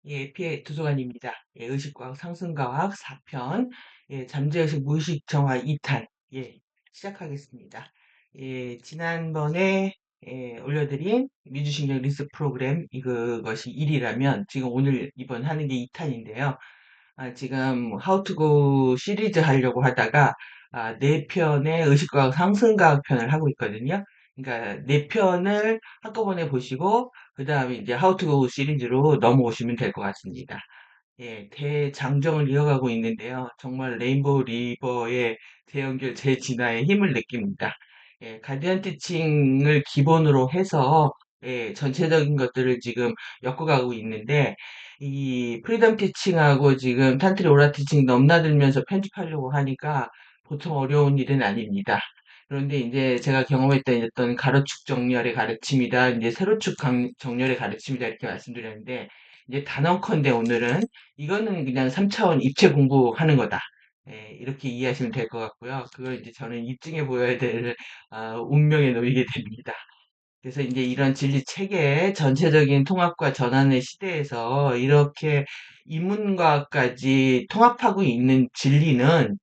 예, 피해 도서관입니다. 예, 의식과학 상승과학 4편, 예, 잠재의식 무의식 정화 2탄, 예, 시작하겠습니다. 예, 지난번에 올려드린 미주신경 리스 프로그램 이것이 1이라면 지금 오늘 이번 하는 게 2탄인데요. 지금 How to Go 시리즈 하려고 하다가 4편의 의식과학 상승과학 편을 하고 있거든요. 그러니까 4편을 한꺼번에 보시고 그 다음에 이제 How to Go 시리즈로 넘어오시면 될 것 같습니다. 예, 대장정을 이어가고 있는데요. 정말 레인보우 리버의 대연결 재진화의 힘을 느낍니다. 예, 가디언 티칭을 기본으로 해서 예, 전체적인 것들을 지금 엮어가고 있는데 이 프리덤 티칭하고 지금 탄트리 오라 티칭 넘나들면서 편집하려고 하니까 보통 어려운 일은 아닙니다. 그런데 이제 제가 경험했던 어떤 가로축 정렬의 가르침이다, 이제 세로축 정렬의 가르침이다 이렇게 말씀드렸는데 이제 단언컨대 오늘은 이거는 그냥 3차원 입체 공부하는 거다. 예, 이렇게 이해하시면 될 것 같고요. 그걸 이제 저는 입증해 보여야 될 운명에 놓이게 됩니다. 그래서 이제 이런 진리 체계의 전체적인 통합과 전환의 시대에서 이렇게 인문과까지 통합하고 있는 진리는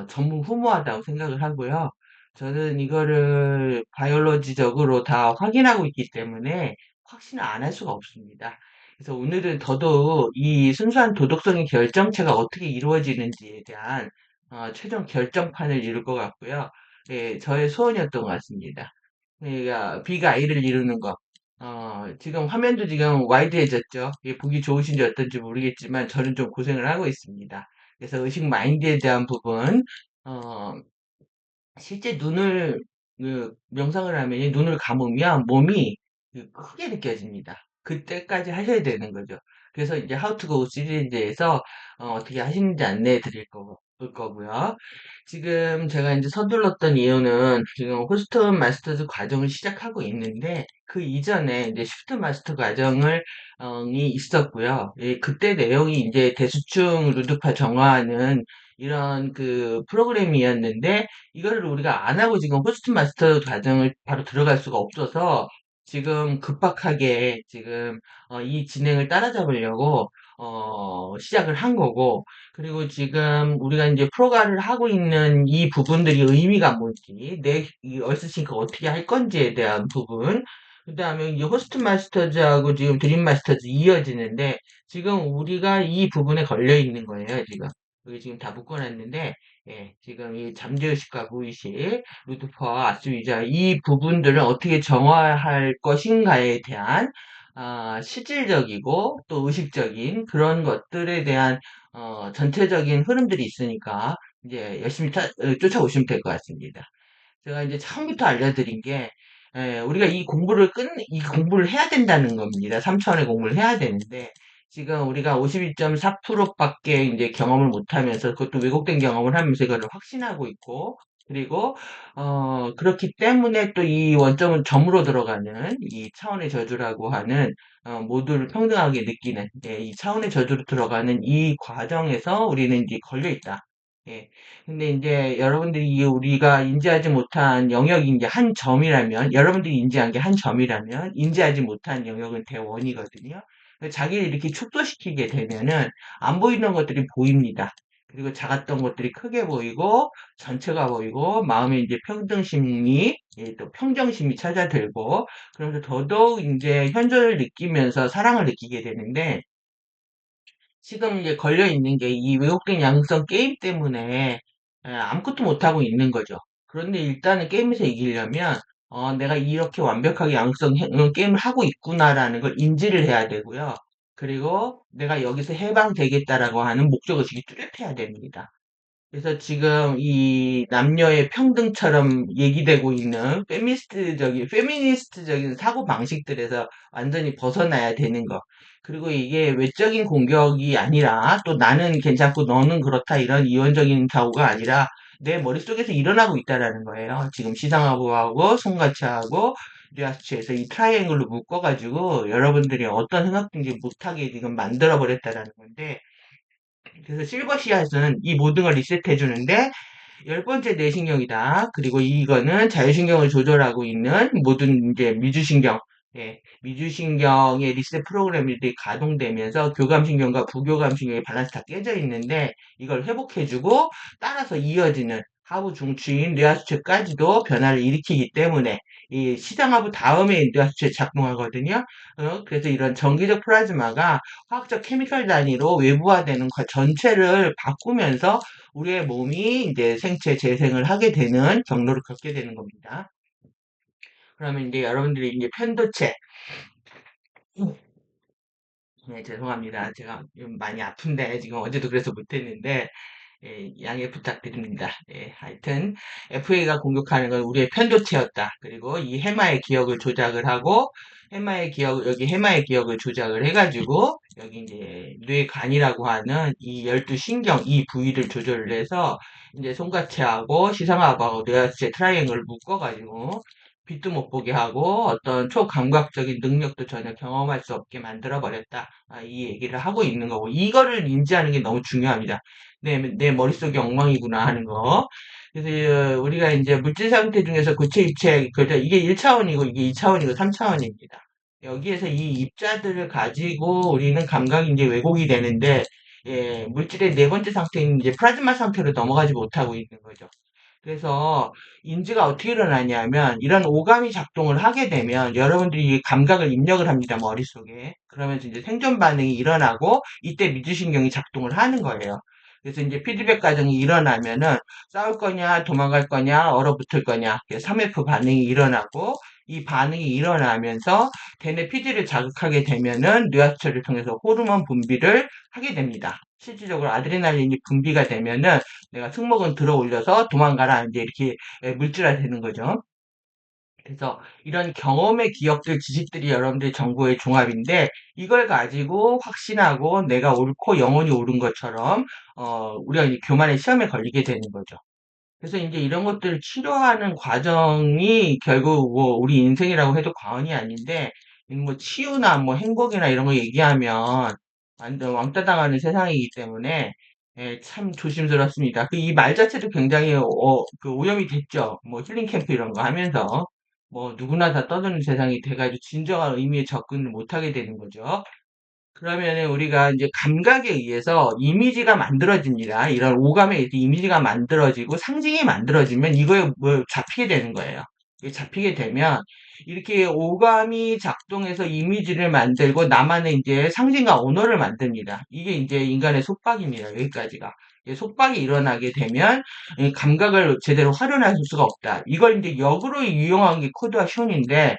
전무 후무하다고 생각을 하고요. 저는 이거를 바이올로지적으로 다 확인하고 있기 때문에 확신을 안 할 수가 없습니다. 그래서 오늘은 더더욱 이 순수한 도덕성의 결정체가 어떻게 이루어지는지에 대한 최종 결정판을 이룰 것 같고요. 예, 저의 소원이었던 것 같습니다. 그러니까 B가 A를 이루는 거. 지금 화면도 지금 와이드해졌죠. 이게 보기 좋으신지 어떤지 모르겠지만 저는 좀 고생을 하고 있습니다. 그래서 의식 마인드에 대한 부분, 어, 실제 명상을 하면 이 눈을 감으면 몸이 크게 느껴집니다. 그때까지 하셔야 되는 거죠. 그래서 이제 How to Go 시리즈에서 떻게 하시는지 안내해 드릴 거고요. 지금 제가 이제 서둘렀던 이유는 지금 호스트 마스터즈 과정을 시작하고 있는데 그 이전에 이제 쉬프트 마스터 과정을 이 있었고요. 예, 그때 내용이 이제 대수층 루드파 정화하는 이런 그 프로그램이었는데 이거를 우리가 안 하고 지금 호스트 마스터 과정을 바로 들어갈 수가 없어서 지금 급박하게 지금 이 진행을 따라잡으려고 시작을 한 거고 그리고 지금 우리가 이제 프로가를 하고 있는 이 부분들이 의미가 뭔지 이 얼스싱크 어떻게 할 건지에 대한 부분 그 다음에 이제 호스트 마스터즈하고 지금 드림 마스터즈 이어지는데 지금 우리가 이 부분에 걸려 있는 거예요 지금 여기 지금 다 묶어놨는데 예, 지금 이 잠재의식과 무의식, 루드퍼와 아스위자 이 부분들을 어떻게 정화할 것인가에 대한 실질적이고 또 의식적인 그런 것들에 대한 전체적인 흐름들이 있으니까 이제 열심히 쫓아오시면 될 것 같습니다. 제가 이제 처음부터 알려드린 게 우리가 이 공부를 해야 된다는 겁니다. 3차원의 공부를 해야 되는데 지금 우리가 52.4%밖에 이제 경험을 못하면서 그것도 왜곡된 경험을 하면서 이거를 확신하고 있고 그리고 그렇기 때문에 또 이 원점은 점으로 들어가는 이 차원의 저주라고 하는 모두를 평등하게 느끼는 이 차원의 저주로 들어가는 이 과정에서 우리는 이제 걸려 있다. 예. 근데 이제 여러분들이 우리가 인지하지 못한 영역이 이제 한 점이라면, 여러분들이 인지한 게 한 점이라면, 인지하지 못한 영역은 대원이거든요. 자기를 이렇게 축소시키게 되면은 안 보이는 것들이 보입니다. 그리고 작았던 것들이 크게 보이고, 전체가 보이고, 마음에 이제 평등심이, 예, 또 평정심이 찾아들고, 그러면서 더더욱 이제 현존을 느끼면서 사랑을 느끼게 되는데, 지금 이제 걸려 있는 게 이 왜곡된 양성 게임 때문에 아무것도 못하고 있는 거죠. 그런데 일단은 게임에서 이기려면 내가 이렇게 완벽하게 양성 게임을 하고 있구나라는 걸 인지를 해야 되고요. 그리고 내가 여기서 해방되겠다라고 하는 목적의식이 뚜렷해야 됩니다. 그래서 지금 이 남녀의 평등처럼 얘기되고 있는 페미니스트적인 사고 방식들에서 완전히 벗어나야 되는 거. 그리고 이게 외적인 공격이 아니라 또 나는 괜찮고 너는 그렇다 이런 이원적인 사고가 아니라 내 머릿속에서 일어나고 있다라는 거예요. 지금 시상하고하고 손가치하고 리아스치에서 이 트라이앵글로 묶어가지고 여러분들이 어떤 생각든지 못하게 지금 만들어 버렸다라는 건데 그래서 실버시앗은 이 모든 걸 리셋해 주는데 열 번째 뇌신경이다. 그리고 이거는 자율신경을 조절하고 있는 모든 이제 미주신경. 미주신경의 리셋 프로그램들이 가동되면서 교감신경과 부교감신경의 밸런스 다 깨져 있는데 이걸 회복해주고 따라서 이어지는 하부 중추인 뇌하수체까지도 변화를 일으키기 때문에 이 시장하부 다음에 뇌하수체 작동하거든요. 그래서 이런 정기적 플라즈마가 화학적 케미컬 단위로 외부화되는 전체를 바꾸면서 우리의 몸이 이제 생체 재생을 하게 되는 경로를 걷게 되는 겁니다. 그러면 이제 여러분들이 이제 편도체, 네, 죄송합니다. 제가 좀 많이 아픈데 지금 어제도 그래서 못했는데 양해 부탁드립니다. 하여튼 FA가 공격하는 건 우리의 편도체였다. 그리고 이 해마의 기억을 조작을 하고 여기 해마의 기억을 조작을 해가지고 여기 이제 뇌간이라고 하는 이 12신경 이 부위를 조절을 해서 이제 손가체하고 시상하부하고 뇌하체 트라이앵글을 묶어가지고 빛도 못 보게 하고 어떤 초감각적인 능력도 전혀 경험할 수 없게 만들어 버렸다. 이 얘기를 하고 있는 거고 이거를 인지하는 게 너무 중요합니다. 내 머릿속이 엉망이구나 하는 거. 그래서 우리가 이제 물질 상태 중에서 구체, 입체, 이게 1차원이고 이게 2차원이고 3차원입니다. 여기에서 이 입자들을 가지고 우리는 감각이 이제 왜곡이 되는데, 물질의 네 번째 상태인 이제 플라즈마 상태로 넘어가지 못하고 있는 거죠. 그래서 인지가 어떻게 일어나냐면 이런 오감이 작동을 하게 되면 여러분들이 감각을 입력을 합니다. 머릿속에. 그러면서 이제 생존 반응이 일어나고 이때 미주신경이 작동을 하는 거예요. 그래서 이제 피드백 과정이 일어나면은 싸울 거냐, 도망갈 거냐, 얼어붙을 거냐, 3F 반응이 일어나고 이 반응이 일어나면서 대뇌 피지를 자극하게 되면은 뇌하수체를 통해서 호르몬 분비를 하게 됩니다. 실질적으로 아드레날린이 분비가 되면은 내가 승모근 들어 올려서 도망가라 이제 이렇게 물질화 되는 거죠. 그래서 이런 경험의 기억들, 지식들이 여러분들의 정보의 종합인데 이걸 가지고 확신하고 내가 옳고 영혼이 옳은 것처럼 우리가 이제 교만의 시험에 걸리게 되는 거죠. 그래서 이제 이런 것들을 치료하는 과정이 결국 뭐 우리 인생이라고 해도 과언이 아닌데 뭐 치유나 뭐 행복이나 이런 거 얘기하면 완전 왕따 당하는 세상이기 때문에 참 조심스럽습니다. 그 이 말 자체도 굉장히 그 오염이 됐죠. 뭐 힐링 캠프 이런 거 하면서 뭐 누구나 다 떠드는 세상이 돼가지고 진정한 의미에 접근을 못하게 되는 거죠. 그러면은 우리가 이제 감각에 의해서 이미지가 만들어집니다. 이런 오감에 의해서 이미지가 만들어지고 상징이 만들어지면 이거에 뭐 잡히게 되는 거예요. 이게 잡히게 되면 이렇게 오감이 작동해서 이미지를 만들고 나만의 이제 상징과 언어를 만듭니다. 이게 이제 인간의 속박입니다. 여기까지가. 속박이 일어나게 되면 이 감각을 제대로 활용할 수가 없다. 이걸 이제 역으로 이용한 게 코드와 슌인데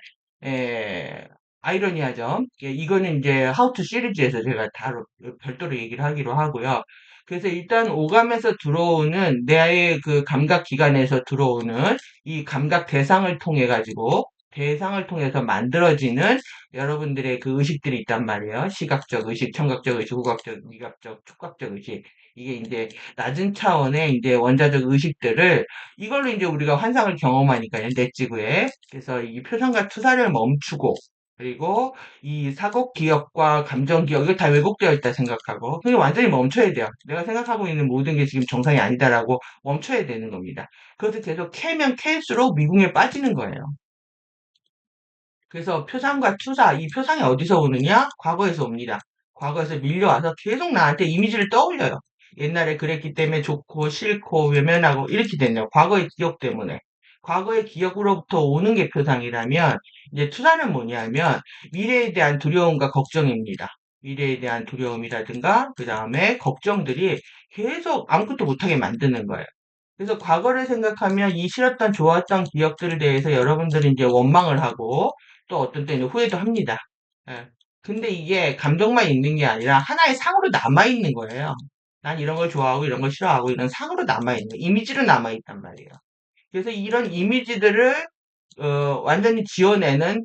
아이러니하죠. 이거는 이제 하우투 시리즈에서 제가 다루 별도로 얘기를 하기로 하고요. 그래서 일단 오감에서 들어오는 내 그 감각 기관에서 들어오는 이 감각 대상을 통해 가지고 대상을 통해서 만들어지는 여러분들의 그 의식들이 있단 말이에요. 시각적 의식, 청각적 의식, 후각적, 미각적, 촉각적 의식. 이게 이제 낮은 차원의 이제 원자적 의식들을 이걸로 이제 우리가 환상을 경험하니까요. 뇌지구에. 그래서 이 표상과 투사를 멈추고 그리고 이 사고 기억과 감정 기억, 이거 다 왜곡되어 있다 생각하고, 그게 완전히 멈춰야 돼요. 내가 생각하고 있는 모든 게 지금 정상이 아니다라고 멈춰야 되는 겁니다. 그것을 계속 캐면 캘수록 미궁에 빠지는 거예요. 그래서 표상과 투사, 이 표상이 어디서 오느냐? 과거에서 옵니다. 과거에서 밀려와서 계속 나한테 이미지를 떠올려요. 옛날에 그랬기 때문에 좋고 싫고 외면하고 이렇게 됐네요. 과거의 기억 때문에. 과거의 기억으로부터 오는 게 표상이라면 이제 투사는 뭐냐면 미래에 대한 두려움과 걱정입니다. 미래에 대한 두려움이라든가 그 다음에 걱정들이 계속 아무것도 못하게 만드는 거예요. 그래서 과거를 생각하면 이 싫었던 좋았던 기억들에 대해서 여러분들이 이제 원망을 하고 또 어떤 때는 후회도 합니다. 예. 근데 이게 감정만 있는 게 아니라 하나의 상으로 남아있는 거예요. 난 이런 걸 좋아하고 이런 걸 싫어하고 이런 상으로 남아있는, 이미지로 남아있단 말이에요. 그래서 이런 이미지들을 완전히 지워내는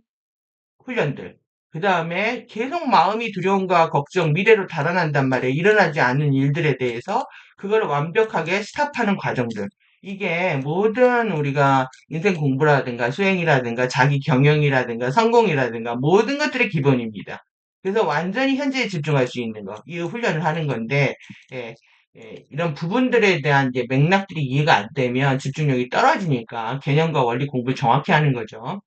훈련들. 그 다음에 계속 마음이 두려움과 걱정, 미래로 달아난단 말이에요. 일어나지 않는 일들에 대해서 그걸 완벽하게 스탑하는 과정들. 이게 모든 우리가 인생 공부라든가 수행이라든가 자기 경영이라든가 성공이라든가 모든 것들의 기본입니다. 그래서 완전히 현재에 집중할 수 있는 거, 이 훈련을 하는 건데, 예, 이런 부분들에 대한 이제 맥락들이 이해가 안 되면 집중력이 떨어지니까 개념과 원리 공부를 정확히 하는 거죠.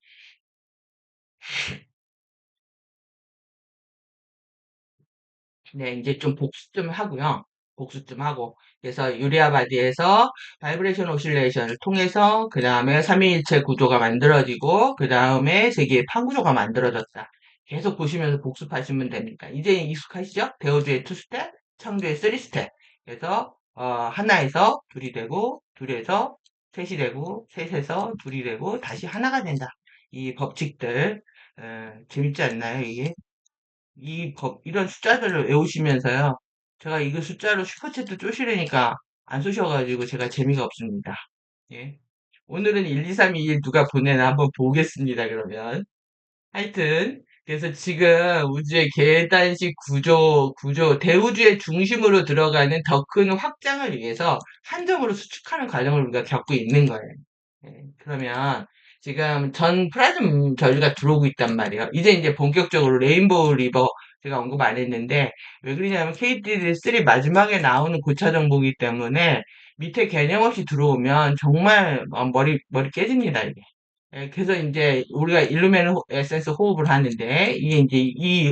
네, 이제 좀 복수 좀 하고요. 복수 좀 하고. 그래서 유리아 바디에서 바이브레이션 오실레이션을 통해서 그 다음에 삼위일체 구조가 만들어지고 그 다음에 세개의 판구조가 만들어졌다. 계속 보시면서 복습하시면 됩니다. 이제 익숙하시죠? 대어주의 2스텝, 창조의 3스텝. 그래서 하나에서 둘이 되고 둘에서 셋이 되고 셋에서 둘이 되고 다시 하나가 된다. 이 법칙들 재밌지 않나요, 이게? 이런 숫자들을 외우시면서요. 제가 이거 숫자로 슈퍼챗도 쪼시려니까 안 쏘셔가지고 제가 재미가 없습니다. 예. 오늘은 1, 2, 3, 2, 1 누가 보내나 한번 보겠습니다, 그러면. 하여튼, 그래서 지금 우주의 계단식 대우주의 중심으로 들어가는 더 큰 확장을 위해서 한 점으로 수축하는 과정을 우리가 겪고 있는 거예요. 네, 그러면 지금 전 프라즘 전류가 들어오고 있단 말이에요. 이제 본격적으로 레인보우 리버 제가 언급 안 했는데 왜 그러냐면 KTD3 마지막에 나오는 고차 정보이기 때문에 밑에 개념 없이 들어오면 정말 머리 깨집니다, 이게. 예, 그래서 이제 우리가 일루멘 에센스 호흡을 하는데 이게 이제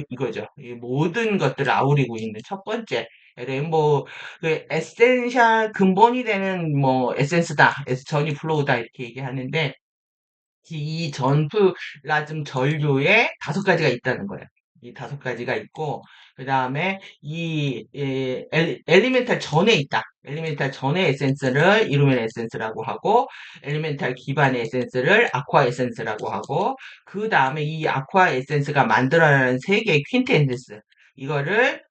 이거죠. 이 모든 것들을 아우리고 있는 첫 번째 레인보우 그 에센셜 근본이 되는 뭐 에센스다, 전이 플로우다 이렇게 얘기하는데 이 전투라즘 전류에 5가지가 있다는 거예요. 이 5가지가 있고 그 다음에 엘리멘탈 전에 있다. 엘리멘탈 전의 에센스를 이루멘 에센스라고 하고 엘리멘탈 기반의 에센스를 아쿠아 에센스라고 하고 그 다음에 이 아쿠아 에센스가 만들어내는 세 개의 퀸트 에센스 이거를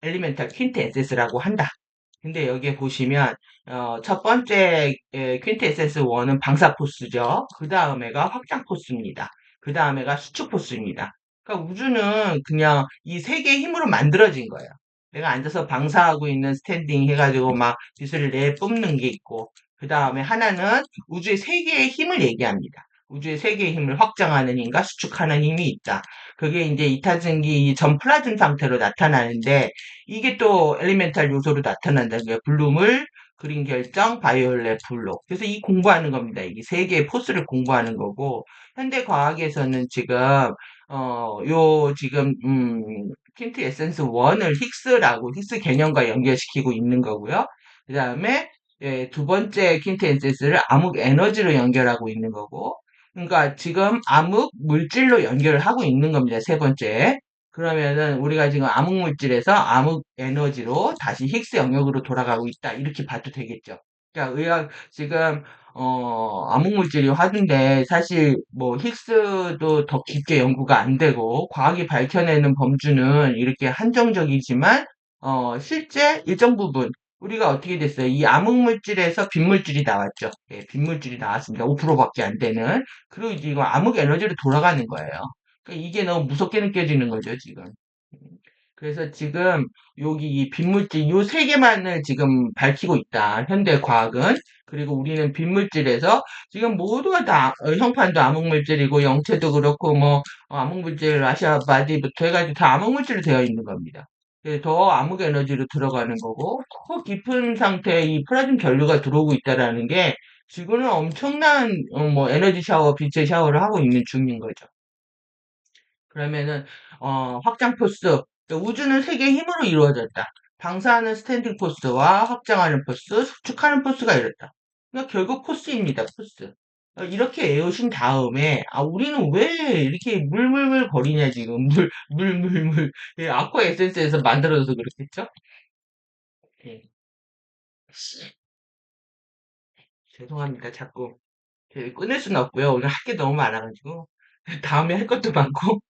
엘리멘탈 퀸트 에센스라고 한다. 근데 여기에 보시면 첫 번째 퀸테센스 1은 방사 포스죠. 그 다음에가 확장 포스입니다. 그 다음에가 수축 포스입니다. 그러니까 우주는 그냥 이 세 개의 힘으로 만들어진 거예요. 내가 앉아서 방사하고 있는 스탠딩 해가지고 막 빛을 내뿜는 게 있고 그 다음에 하나는 우주의 세 개의 힘을 얘기합니다. 우주의 세 개의 힘을 확장하는 힘과 수축하는 힘이 있다. 그게 이제 이타증기 전 플라즘 상태로 나타나는데 이게 또 엘리멘탈 요소로 나타난다는 거예요. 블룸을 그린 결정, 바이올렛, 블루. 그래서 이 공부하는 겁니다. 이게 세 개의 포스를 공부하는 거고 현대 과학에서는 지금 지금 퀸트 에센스 1을 힉스 개념과 연결시키고 있는 거고요. 그 다음에 두 번째 퀸트 에센스를 암흑 에너지로 연결하고 있는 거고 그러니까 지금 암흑 물질로 연결을 하고 있는 겁니다. 세 번째. 그러면은 우리가 지금 암흑 물질에서 암흑 에너지로 다시 힉스 영역으로 돌아가고 있다. 이렇게 봐도 되겠죠. 그러니까 의학 지금 암흑 물질이 화두인데 사실 뭐 힉스도 더 깊게 연구가 안 되고 과학이 밝혀내는 범주는 이렇게 한정적이지만 실제 일정 부분 우리가 어떻게 됐어요? 이 암흑 물질에서 빈물질이 나왔죠. 예, 빈물질이 나왔습니다. 5%밖에 안 되는. 그리고 이제 이거 암흑 에너지로 돌아가는 거예요. 그러니까 이게 너무 무섭게 느껴지는 거죠, 지금. 음. 그래서 지금 여기 이 빈물질 요 세 개만을 지금 밝히고 있다. 현대 과학은. 그리고 우리는 빈물질에서 지금 모두가 다 형판도 암흑물질이고 영체도 그렇고 뭐 암흑물질 아시아 바디부터 해가지고 다 암흑물질로 되어 있는 겁니다. 그래서 더 암흑 에너지로 들어가는 거고 더 깊은 상태에 이 플라즘 전류가 들어오고 있다라는 게 지구는 엄청난 뭐 에너지 샤워, 빛의 샤워를 하고 있는 중인 거죠. 그러면은 확장 포스 우주는 세 개의 힘으로 이루어졌다. 방사하는 스탠딩 포스와 확장하는 포스, 수축하는 포스가 이렇다. 그러니까 결국 포스입니다. 포스. 이렇게 외우신 다음에 우리는 왜 이렇게 물물물 거리냐 지금 물물물 아쿠아 에센스에서 만들어져서 그렇겠죠? 예. 죄송합니다. 자꾸 끊을 수는 없고요. 오늘 할 게 너무 많아가지고 다음에 할 것도 많고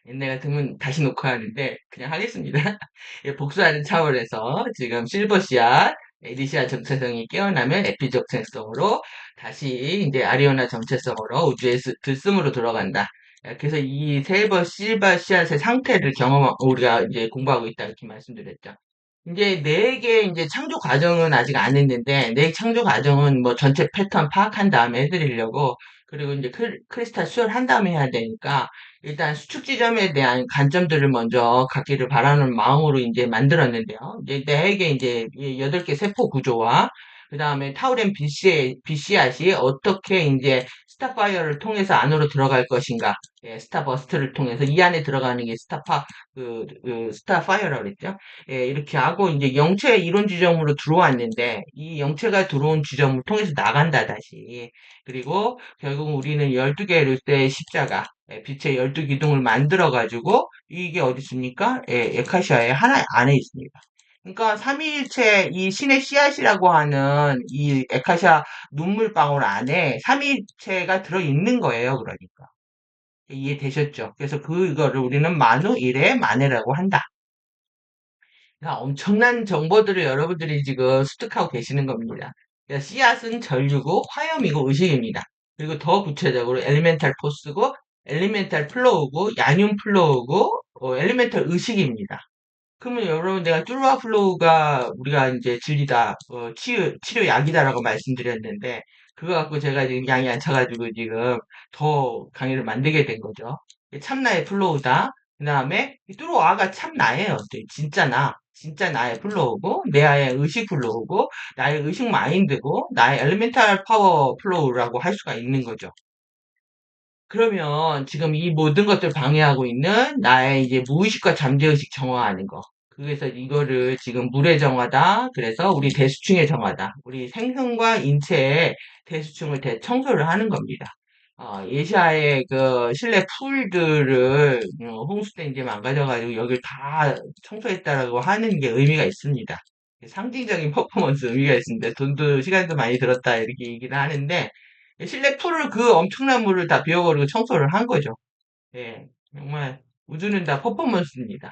옛날 같으면 다시 녹화하는데 그냥 하겠습니다. 예, 복수하는 차원에서 지금 실버시아, 에디시아 정체성이 깨어나면 에피적 정체성으로 다시 이제 아리오나 정체성으로 우주의 들숨으로 들어간다. 그래서 이 실버시아의 상태를 우리가 이제 공부하고 있다 이렇게 말씀드렸죠. 이제 네 개 이제 창조 과정은 아직 안 했는데 네 창조 과정은 뭐 전체 패턴 파악한 다음에 해드리려고 그리고 이제 크리스탈 수혈한 다음에 해야 되니까 일단 수축 지점에 대한 관점들을 먼저 갖기를 바라는 마음으로 이제 만들었는데요. 이제 네 개 이제 8개 세포 구조와 그 다음에 타우렌 BC앗이 어떻게 이제 스타파이어를 통해서 안으로 들어갈 것인가, 예, 스타버스트를 통해서 이 안에 들어가는 게 스타파이어라고 그랬죠. 예, 이렇게 하고 이제 영체 이론 지점으로 들어왔는데 이 영체가 들어온 지점을 통해서 나간다 다시. 그리고 결국 우리는 12개의 십자가, 예, 빛의 12기둥을 만들어 가지고 이게 어디 있습니까? 예, 에카시아의 하나 안에 있습니다. 그러니까 삼위일체 이 신의 씨앗이라고 하는 이 에카샤 눈물방울 안에 삼위일체가 들어있는 거예요. 그러니까 이해되셨죠? 그래서 그거를 우리는 만우 일의 만해라고 한다. 그러니까 엄청난 정보들을 여러분들이 지금 습득하고 계시는 겁니다. 그러니까 씨앗은 전류고 화염이고 의식입니다. 그리고 더 구체적으로 엘리멘탈 포스고 엘리멘탈 플로우고 야늄 플로우고 엘리멘탈 의식입니다. 그러면 여러분 내가 뚫와 플로우가 우리가 이제 진리다, 치료 약이다라고 말씀드렸는데 그거 갖고 제가 지금 양이 안 차가지고 지금 더 강의를 만들게 된 거죠. 참나의 플로우다. 그 다음에 뚫와가 참나예요. 진짜 나. 진짜 나의 플로우고 내 아의 의식 플로우고 나의 의식 마인드고 나의 엘리멘탈 파워 플로우라고 할 수가 있는 거죠. 그러면 지금 이 모든 것들을 방해하고 있는 나의 이제 무의식과 잠재의식 정화하는 거. 그래서 이거를 지금 물의 정화다. 그래서 우리 대수층의 정화다. 우리 생성과 인체의 대수층을 대청소를 하는 겁니다. 예시아의 그 실내 풀들을 홍수 때 이제 망가져가지고 여길 다 청소했다라고 하는 게 의미가 있습니다. 상징적인 퍼포먼스 의미가 있습니다. 돈도 시간도 많이 들었다 이렇게 얘기를 하는데 실내 풀을 그 엄청난 물을 다 비워버리고 청소를 한 거죠. 예, 정말 우주는 다 퍼포먼스입니다.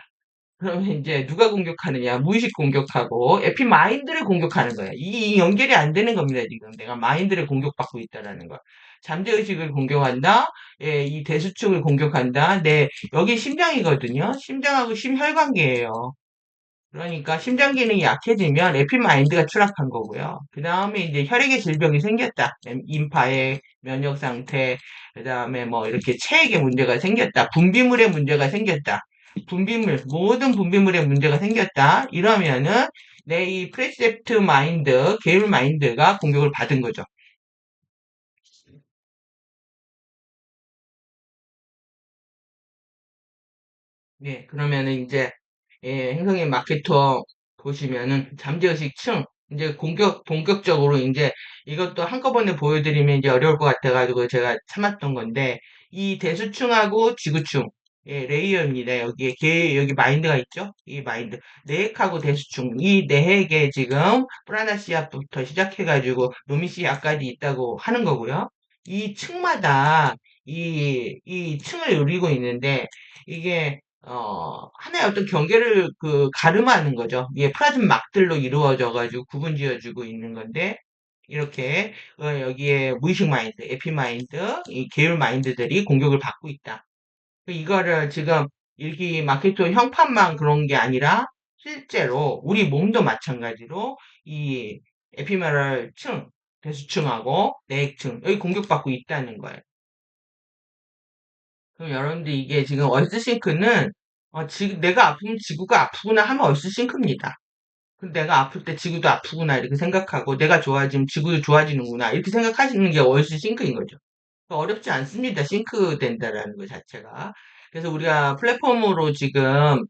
그러면 이제 누가 공격하느냐? 무의식 공격하고 에피마인드를 공격하는 거야. 이 연결이 안 되는 겁니다, 지금. 내가 마인드를 공격받고 있다라는 거. 잠재의식을 공격한다. 예, 이 대수축을 공격한다. 네, 여기 심장이거든요. 심장하고 심혈관계예요. 그러니까 심장 기능이 약해지면 에피마인드가 추락한 거고요. 그 다음에 이제 혈액의 질병이 생겼다. 임파의 면역 상태, 그 다음에 뭐 이렇게 체액의 문제가 생겼다. 분비물의 문제가 생겼다. 분비물, 모든 분비물의 문제가 생겼다. 이러면은 내 이 프레셉트 마인드, 계율 마인드가 공격을 받은 거죠. 네, 그러면은 이제 행성의 마케터 보시면은 잠재의식층 이제 본격적으로 이제 이것도 한꺼번에 보여드리면 이제 어려울 것 같아가지고 제가 참았던 건데 이 대수층하고 지구층 레이어입니다. 여기에 여기 마인드가 있죠? 이 마인드 내핵하고 대수층 이 내핵에 지금 프라나시아부터 시작해가지고 노미시아까지 있다고 하는 거고요. 이 층마다 이 층을 누리고 있는데 이게 하나의 어떤 경계를 가름하는 거죠. 이게 프라즘 막들로 이루어져 가지고 구분 지어주고 있는 건데, 이렇게, 여기에 무의식 마인드, 에피 마인드, 이 계열 마인드들이 공격을 받고 있다. 이거를 지금 일기 마케토 형판만 그런 게 아니라, 실제로 우리 몸도 마찬가지로 이 에피메랄 층, 대수층하고 내핵층, 여기 공격받고 있다는 거예요. 그럼 여러분들 이게 지금 얼스싱크는 지금 내가 아프면 지구가 아프구나 하면 얼스싱크입니다. 근데 내가 아플 때 지구도 아프구나 이렇게 생각하고 내가 좋아지면 지구도 좋아지는구나 이렇게 생각하시는 게 얼스싱크인 거죠. 어렵지 않습니다. 싱크 된다라는 것 자체가. 그래서 우리가 플랫폼으로 지금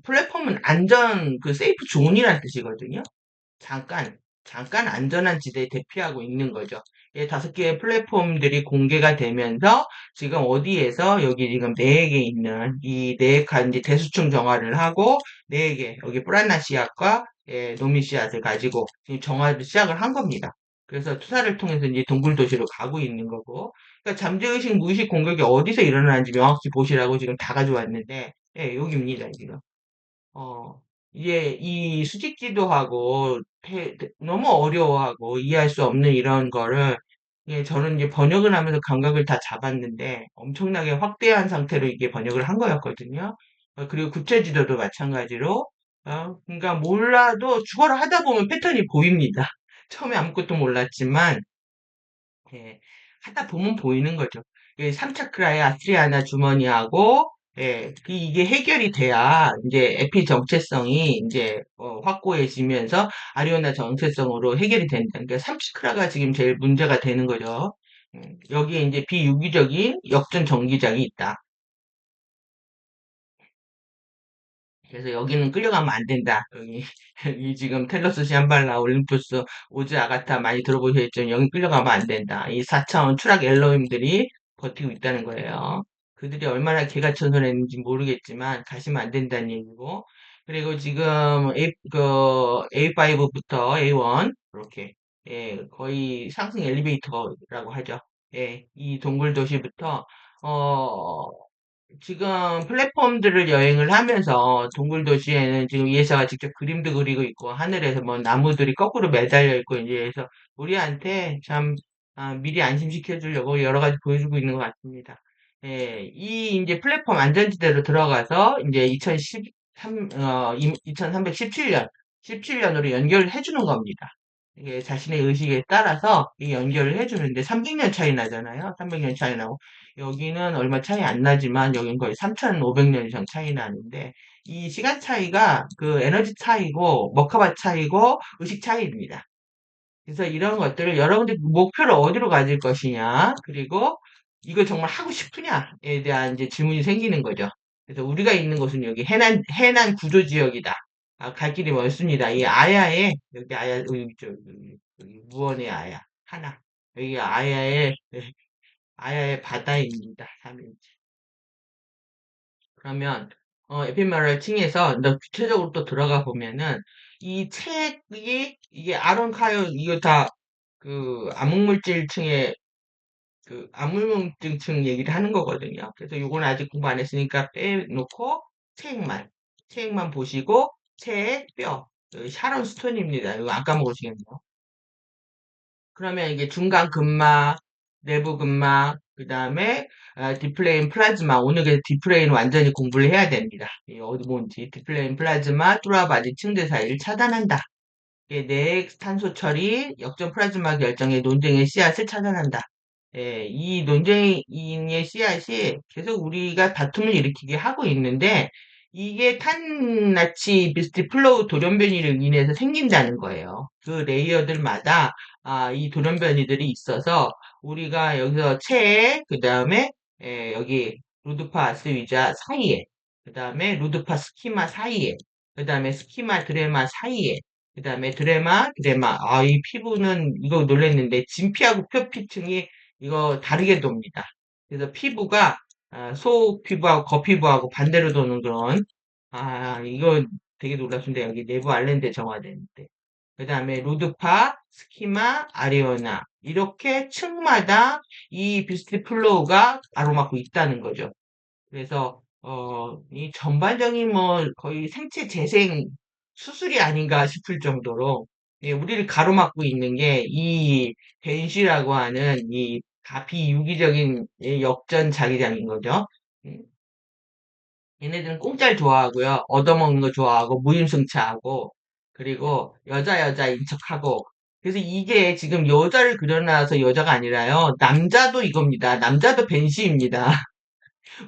플랫폼은 안전 그 세이프 존이라는 뜻이거든요. 잠깐 안전한 지대에 대피하고 있는 거죠. 이 5개의 플랫폼들이 공개가 되면서 지금 어디에서 여기 지금 4개 있는 이 4개 이제 대수층 정화를 하고 4개 여기 프라나시아과 노미시아를 가지고 지금 정화를 시작을 한 겁니다. 그래서 투사를 통해서 이제 동굴 도시로 가고 있는 거고 그러니까 잠재의식 무의식 공격이 어디서 일어나는지 명확히 보시라고 지금 다 가져왔는데 예, 여기입니다 지금. 어, 이게 이 수직지도하고 너무 어려워하고 이해할 수 없는 이런 거를 예, 저는 이제 번역을 하면서 감각을 다 잡았는데 엄청나게 확대한 상태로 이게 번역을 한 거였거든요. 그리고 구체지도도 마찬가지로 그러니까 몰라도 죽어라 하다 보면 패턴이 보입니다. 처음에 아무것도 몰랐지만 예, 하다 보면 보이는 거죠. 3차크라의 아스트리아나 주머니하고, 예, 이게 해결이 돼야, 이제, 에피 정체성이, 이제, 확고해지면서, 아리오나 정체성으로 해결이 된다. 그러니까 3차크라가 지금 제일 문제가 되는 거죠. 여기에 이제 비유기적인 역전 전기장이 있다. 그래서 여기는 끌려가면 안 된다. 여기, 이 지금 텔러스 시암발라, 올림푸스, 오즈 아가타 많이 들어보셨죠? 여기 끌려가면 안 된다. 이 4차원 추락 엘로힘들이 버티고 있다는 거예요. 그들이 얼마나 개가천선했는지 모르겠지만 가시면 안 된다는 얘기고. 그리고 지금 A5부터 A1 이렇게 예, 거의 상승 엘리베이터라고 하죠. 예, 이 동굴 도시부터 어 지금 플랫폼들을 여행을 하면서 동굴 도시에는 지금 이해사가 직접 그림도 그리고 있고 하늘에서 뭐 나무들이 거꾸로 매달려 있고 이제 그래서 우리한테 참 미리 안심시켜 주려고 여러 가지 보여주고 있는 것 같습니다. 예, 이 이제 플랫폼 안전지대로 들어가서 이제 2317년 17년으로 연결해 주는 겁니다. 이게 자신의 의식에 따라서 이 연결을 해주는데 300년 차이 나잖아요. 300년 차이 나고 여기는 얼마 차이 안 나지만 여긴 거의 3,500년 이상 차이 나는데 이 시간 차이가 그 에너지 차이고 머카바 차이고 의식 차이입니다. 그래서 이런 것들을 여러분들 목표를 어디로 가질 것이냐 그리고 이걸 정말 하고 싶으냐에 대한 이제 질문이 생기는 거죠. 그래서 우리가 있는 곳은 여기 해난 구조 지역이다. 갈 길이 멀습니다. 이 아야에 여기 아야 여기 무언의 아야 하나 여기 아야의 바다입니다. 3인치. 그러면 에피메랄 층에서 더 구체적으로 또 들어가 보면은 이 책이 이게 아론 카요 이거 다 그 암흑물질 층의 그 암흑물질 층 얘기를 하는 거거든요. 그래서 요건 아직 공부 안 했으니까 빼놓고 책만 보시고 책 뼈 샤론 스톤입니다. 이거 안 까먹으시겠네요. 그러면 이게 중간 근막, 내부 근막, 그 다음에 디플레인 플라즈마. 오늘 그 디플레인 완전히 공부를 해야 됩니다. 이 어디 뭔지 디플레인 플라즈마 뚜라바지 층대 사이를 차단한다. 예, 내액 탄소 처리, 역전 플라즈마 결정의 논쟁의 씨앗을 차단한다. 예, 이 논쟁의 씨앗이 계속 우리가 다툼을 일으키게 하고 있는데 이게 탄나치 비스티 플로우 돌연변이를 인해서 생긴다는 거예요. 그 레이어들마다 이 돌연변이들이 있어서 우리가 여기서 그 다음에 여기 루드파 아스위자 사이에, 그 다음에 루드파 스키마 사이에, 그 다음에 스키마 드레마 사이에, 그 다음에 드레마. 이 피부는 이거 놀랬는데 진피하고 표피층이 이거 다르게 돕니다. 그래서 피부가 속 피부하고 겉피부하고 반대로 도는 그런 이거 되게 놀랍습니다. 여기 내부 알렌데 정화되는데. 그 다음에 루드파, 스키마, 아리오나 이렇게 층마다 이 비스티 플로우가 가로막고 있다는 거죠. 그래서 이 전반적인 뭐 거의 생체 재생 수술이 아닌가 싶을 정도로 예, 우리를 가로막고 있는 게 이 벤시라고 하는 이 비유기적인 역전 자기장인 거죠. 음, 얘네들은 공짜를 좋아하고요. 얻어먹는 거 좋아하고 무임승차하고 그리고 여자인 척하고 그래서 이게 지금 여자를 그려놔서 여자가 아니라요. 남자도 이겁니다. 남자도 벤시입니다.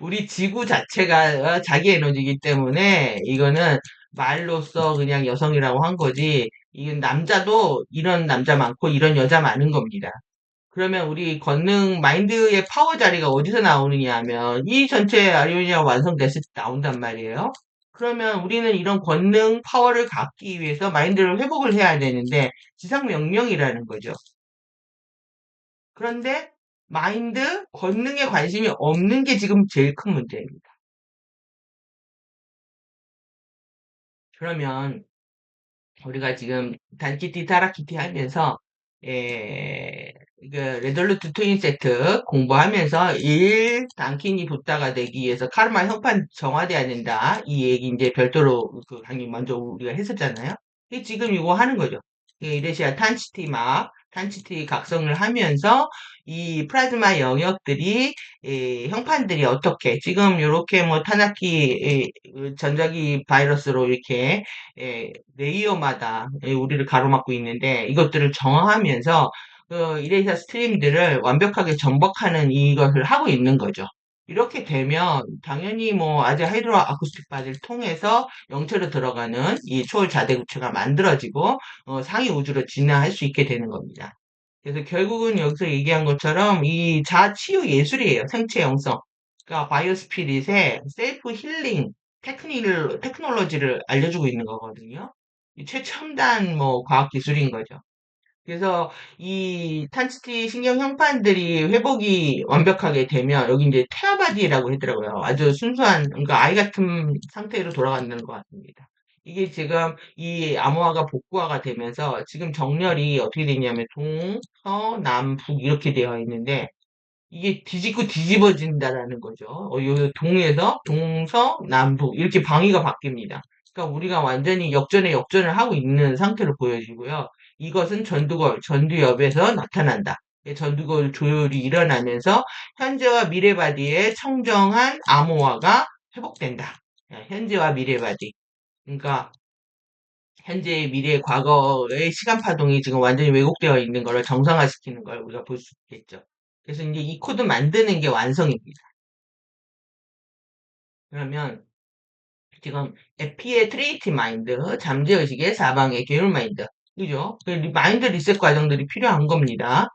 우리 지구 자체가 자기 에너지이기 때문에 이거는 말로써 그냥 여성이라고 한 거지. 이건 남자도 이런 남자 많고 이런 여자 많은 겁니다. 그러면 우리 권능 마인드의 파워 자리가 어디서 나오느냐 하면 이 전체 아리오니아 완성됐을 때 나온단 말이에요. 그러면 우리는 이런 권능 파워를 갖기 위해서 마인드를 회복을 해야 되는데 지상 명령이라는 거죠. 그런데 마인드, 권능에 관심이 없는 게 지금 제일 큰 문제입니다. 그러면 우리가 지금 단키티 타라키티 하면서 그 레돌루트 트윈 세트 공부하면서 일 단kin이 붙다가 되기 위해서 카르마 형판 정화돼야 된다. 이 얘기 이제 별도로 그 강의 먼저 우리가 했었잖아요. 지금 이거 하는 거죠. 이레시아 탄치티 각성을 하면서 이 플라즈마 영역들이 형판들이 어떻게 지금 이렇게 뭐 타나키 전자기 바이러스로 이렇게 레이어마다 우리를 가로막고 있는데 이것들을 정화하면서 그 이레이사 스트림들을 완벽하게 정복하는 이것을 하고 있는 거죠. 이렇게 되면 당연히 뭐 아재 하이드로 아쿠스틱 바디를 통해서 영체로 들어가는 이 초월 자대 구체가 만들어지고 상위 우주로 진화할 수 있게 되는 겁니다. 그래서 결국은 여기서 얘기한 것처럼 이 자치유 예술이에요. 생체 영성. 그러니까 바이오스피릿의 셀프 힐링 테크놀로지를 알려주고 있는 거거든요. 이 최첨단 뭐 과학 기술인 거죠. 그래서 이 탄치티 신경 형판들이 회복이 완벽하게 되면 여기 이제 테라바디라고 했더라고요. 아주 순수한 그러니까 아이 같은 상태로 돌아간다는 것 같습니다. 이게 지금 이 암호화가 복구화가 되면서 지금 정렬이 어떻게 되냐면 동, 서, 남, 북 이렇게 되어 있는데 이게 뒤집고 뒤집어진다라는 거죠. 요 동에서 동서남북 이렇게 방위가 바뀝니다. 그러니까 우리가 완전히 역전에 역전을 하고 있는 상태로 보여지고요. 이것은 전두엽에서 나타난다. 전두엽 조율이 일어나면서 현재와 미래 바디의 청정한 암호화가 회복된다. 현재와 미래 바디. 그러니까 현재, 미래, 과거의 시간 파동이 지금 완전히 왜곡되어 있는 것을 정상화시키는 걸 우리가 볼 수 있겠죠. 그래서 이제 이 코드 만드는 게 완성입니다. 그러면 지금 에피의 트리니티 마인드, 잠재의식의 사방의 계율 마인드, 그죠? 마인드 리셋 과정들이 필요한 겁니다.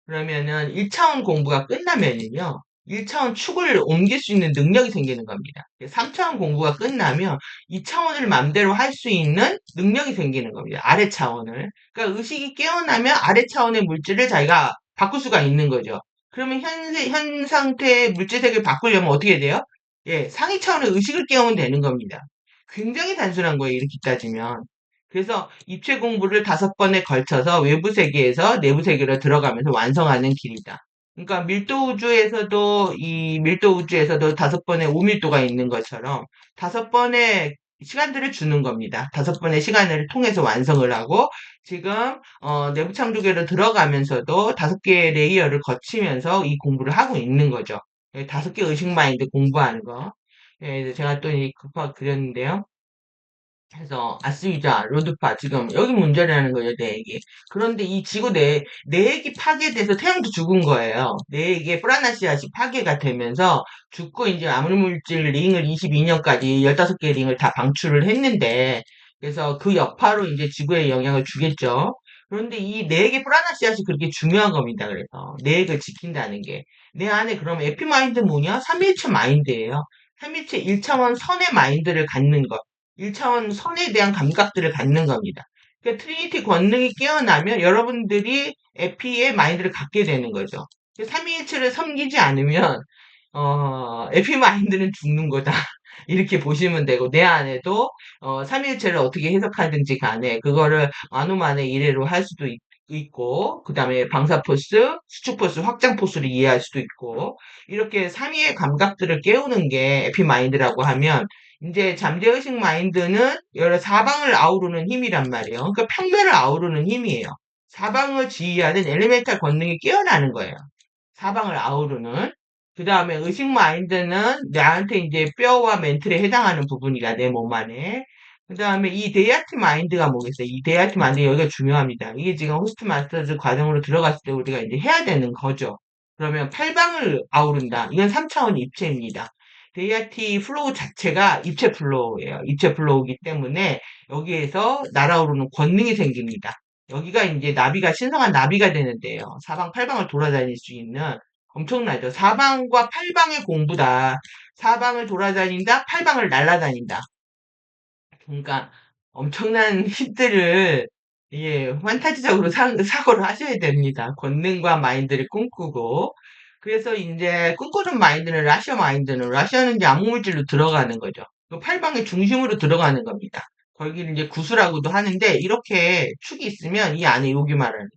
그러면은 1차원 공부가 끝나면은요, 1차원 축을 옮길 수 있는 능력이 생기는 겁니다. 3차원 공부가 끝나면 2차원을 맘대로 할 수 있는 능력이 생기는 겁니다. 아래 차원을. 그러니까 의식이 깨어나면 아래 차원의 물질을 자기가 바꿀 수가 있는 거죠. 그러면 현 상태의 물질색을 바꾸려면 어떻게 돼요? 예, 상위 차원의 의식을 깨우면 되는 겁니다. 굉장히 단순한 거예요, 이렇게 따지면. 그래서 입체 공부를 5번에 걸쳐서 외부 세계에서 내부 세계로 들어가면서 완성하는 길이다. 그러니까 밀도 우주에서도 5번의 오밀도가 있는 것처럼 5번의 시간들을 주는 겁니다. 5번의 시간을 통해서 완성을 하고 지금 내부 창조계로 들어가면서도 5개의 레이어를 거치면서 이 공부를 하고 있는 거죠. 5개 의식 마인드 공부하는 거. 예, 제가 또 급하게 그렸는데요. 그래서 아스위자, 로드파 지금 여기 문제라는 거죠, 내 얘기. 그런데 이 지구 내 핵이 파괴돼서 태양도 죽은 거예요. 내 핵의 프라나시아시 파괴가 되면서 죽고 이제 암흑물질 링을 22년까지 15개 링을 다 방출을 했는데 그래서 그 여파로 이제 지구에 영향을 주겠죠. 그런데 이 내 핵의 프라나시아시 그렇게 중요한 겁니다. 그래서 내 핵을 지킨다는 게. 내 안에 그럼 에피마인드 뭐냐? 3일체 마인드예요. 3일체 1차원 선의 마인드를 갖는 것. 1차원 선에 대한 감각들을 갖는 겁니다. 그러니까 트리니티 권능이 깨어나면 여러분들이 에피의 마인드를 갖게 되는 거죠. 3위일체를 섬기지 않으면 에피 마인드는 죽는 거다. 이렇게 보시면 되고 내 안에도 삼위일체를 어떻게 해석하든지 간에 그거를 만우만의 이래로 할 수도 있고 그 다음에 방사포스, 수축포스, 확장포스를 이해할 수도 있고 이렇게 삼위의 감각들을 깨우는 게 에피마인드라고 하면 이제 잠재의식 마인드는 여러 사방을 아우르는 힘이란 말이에요. 그러니까 평면을 아우르는 힘이에요. 사방을 지휘하는 엘리멘탈 권능이 깨어나는 거예요. 사방을 아우르는. 그 다음에 의식 마인드는 나한테 이제 뼈와 멘틀에 해당하는 부분이다, 내 몸 안에. 그 다음에 이 데이아트 마인드가 뭐겠어요? 이 데이아트 마인드 여기가 중요합니다. 이게 지금 호스트 마스터즈 과정으로 들어갔을 때 우리가 이제 해야 되는 거죠. 그러면 팔방을 아우른다. 이건 3차원 입체입니다. 데이아티 플로우 자체가 입체 플로우예요. 입체 플로우이기 때문에 여기에서 날아오르는 권능이 생깁니다. 여기가 이제 나비가 신성한 나비가 되는데요. 사방 팔방을 돌아다닐 수 있는 엄청나죠. 사방과 팔방의 공부다. 사방을 돌아다닌다, 팔방을 날아다닌다. 그러니까 엄청난 힘들을 예, 환타지적으로 사고를 하셔야 됩니다. 권능과 마인드를 꿈꾸고. 그래서 이제 꿈꾸는 마인드는 러시아는 이제 암흑물질로 들어가는 거죠. 그 팔방의 중심으로 들어가는 겁니다. 거기를 이제 구수라고도 하는데 이렇게 축이 있으면 이 안에 여기 말하는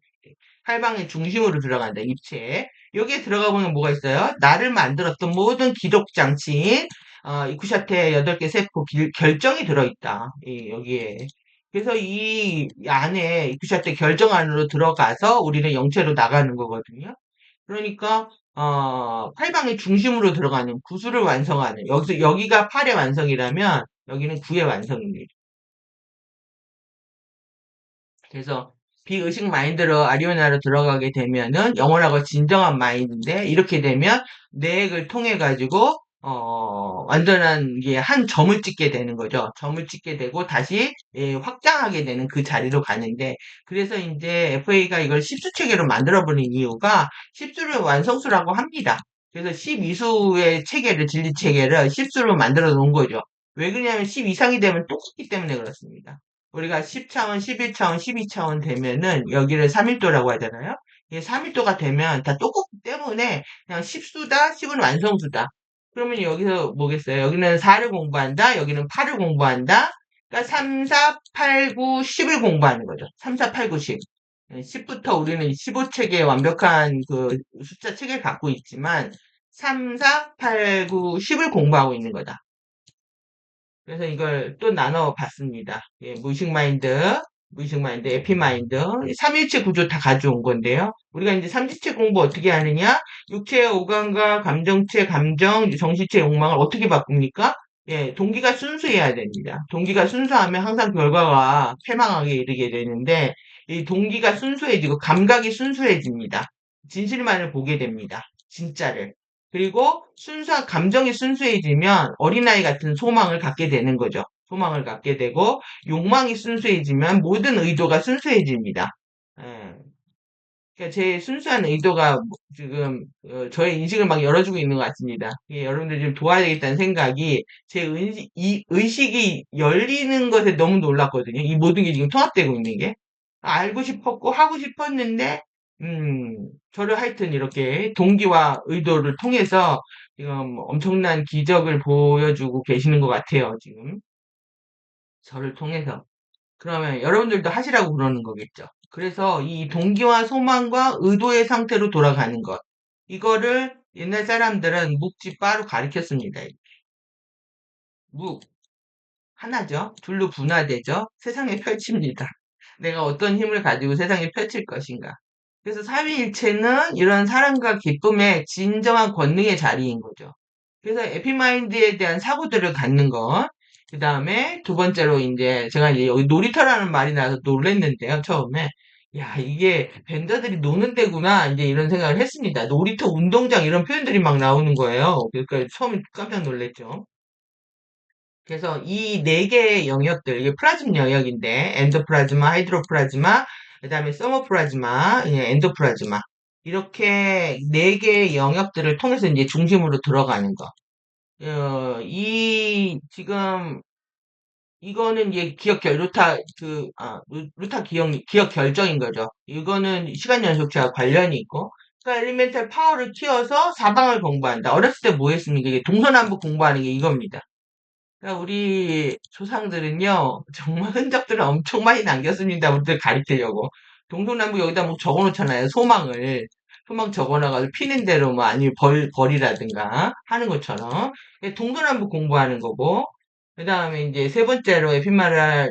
팔방의 중심으로 들어간다, 입체. 여기에 들어가 보면 뭐가 있어요? 나를 만들었던 모든 기록 장치인 이쿠샤테 8개 세포 결정이 들어있다. 여기에. 그래서 이 안에 이쿠샤테 결정 안으로 들어가서 우리는 영체로 나가는 거거든요. 그러니까 팔방의 중심으로 들어가는 구수를 완성하는 여기가 8의 완성이라면 여기는 9의 완성입니다. 그래서 비의식 마인드로 아리오나로 들어가게 되면은 영원하고 진정한 마인드인데 이렇게 되면 내 액을 통해 가지고 완전한 게 한 점을 찍게 되는 거죠. 점을 찍게 되고 다시 확장하게 되는 그 자리로 가는데 그래서 이제 FA가 이걸 십수 체계로 만들어버린 이유가 십수를 완성수라고 합니다. 그래서 12수의 체계를 진리 체계를 십수로 만들어 놓은 거죠. 왜 그러냐면 10 이상이 되면 똑같기 때문에 그렇습니다. 우리가 10차원, 11차원, 12차원 되면은 여기를 3일도라고 하잖아요. 이게 3일도가 되면 다 똑같기 때문에 그냥 십수다, 10은 완성수다. 그러면 여기서 뭐겠어요? 여기는 4를 공부한다, 여기는 8을 공부한다. 그러니까 3, 4, 8, 9, 10을 공부하는 거죠. 3, 4, 8, 9, 10. 10부터 우리는 15체계의 완벽한 그 숫자 체계를 갖고 있지만 3, 4, 8, 9, 10을 공부하고 있는 거다. 그래서 이걸 또 나눠 봤습니다. 예, 무의식 마인드, 에피 마인드, 삼일체 구조 다 가져온 건데요. 우리가 이제 삼지체 공부 어떻게 하느냐? 육체의 오감과 감정체, 감정, 정신체 욕망을 어떻게 바꿉니까? 예, 동기가 순수해야 됩니다. 동기가 순수하면 항상 결과가 패망하게 이르게 되는데, 이 동기가 순수해지고 감각이 순수해집니다. 진실만을 보게 됩니다. 진짜를. 그리고 감정이 순수해지면 어린아이 같은 소망을 갖게 되는 거죠. 소망을 갖게 되고, 욕망이 순수해지면 모든 의도가 순수해집니다. 예. 그러니까 제 순수한 의도가 지금 저의 인식을 막 열어주고 있는 것 같습니다. 예, 여러분들 좀 도와야 되겠다는 생각이 제 이 의식이 열리는 것에 너무 놀랐거든요. 이 모든 게 지금 통합되고 있는 게. 알고 싶었고 하고 싶었는데 저를 하여튼 이렇게 동기와 의도를 통해서 지금 엄청난 기적을 보여주고 계시는 것 같아요. 지금 저를 통해서. 그러면 여러분들도 하시라고 그러는 거겠죠. 그래서 이 동기와 소망과 의도의 상태로 돌아가는 것. 이거를 옛날 사람들은 묵지빠로 가르쳤습니다. 묵, 하나죠. 둘로 분화되죠. 세상에 펼칩니다. 내가 어떤 힘을 가지고 세상에 펼칠 것인가. 그래서 삼위일체는 이런 사랑과 기쁨의 진정한 권능의 자리인 거죠. 그래서 에피마인드에 대한 사고들을 갖는 것. 그 다음에 두 번째로 이제 제가 이제 여기 놀이터라는 말이 나서 놀랬는데요, 처음에. 야, 이게 밴더들이 노는 데구나. 이제 이런 생각을 했습니다. 놀이터 운동장 이런 표현들이 막 나오는 거예요. 그러니까 처음에 깜짝 놀랐죠. 그래서 이 네 개의 영역들, 이게 플라즘 영역인데, 엔도플라즈마, 하이드로플라즈마, 그 다음에 서머플라즈마, 엔도플라즈마. 이렇게 네 개의 영역들을 통해서 이제 중심으로 들어가는 거. 지금, 이거는 이제 루타 기억 결정인 거죠. 이거는 시간 연속체와 관련이 있고, 그러니까 엘리멘탈 파워를 키워서 사방을 공부한다. 어렸을 때 뭐 했습니까? 이게 동서남북 공부하는 게 이겁니다. 그러니까 우리 조상들은요, 정말 흔적들을 엄청 많이 남겼습니다. 우리들 가리키려고. 동서남북 여기다 뭐 적어놓잖아요. 소망을. 소망 적어놔가지고 피는 대로 뭐 아니면 벌이라든가 하는 것처럼. 동서남북 공부하는 거고. 그 다음에 이제 세 번째로 에피마랄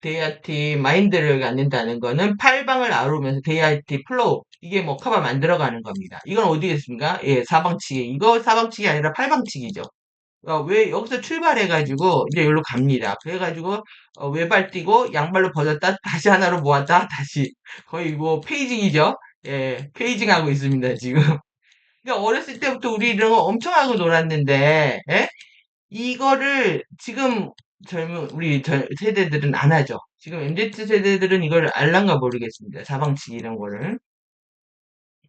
데이아티 마인드를 갖는다는 거는 팔방을 아우르면서 데이아티 플로우. 이게 뭐 커버 만들어가는 겁니다. 이건 어디겠습니까? 예, 사방치기. 이거 사방치기 아니라 팔방치기죠. 왜 여기서 출발해가지고 이제 여기로 갑니다. 그래가지고 외발 뛰고 양발로 벗었다 다시 하나로 모았다 다시 거의 뭐 페이징이죠. 예, 페이징하고 있습니다 지금. 그러니까 어렸을 때부터 우리 이런 거 엄청 하고 놀았는데 예? 이거를 지금 우리 세대들은 안 하죠. 지금 MZ 세대들은 이걸 알란가 모르겠습니다. 사방치기 이런 거를.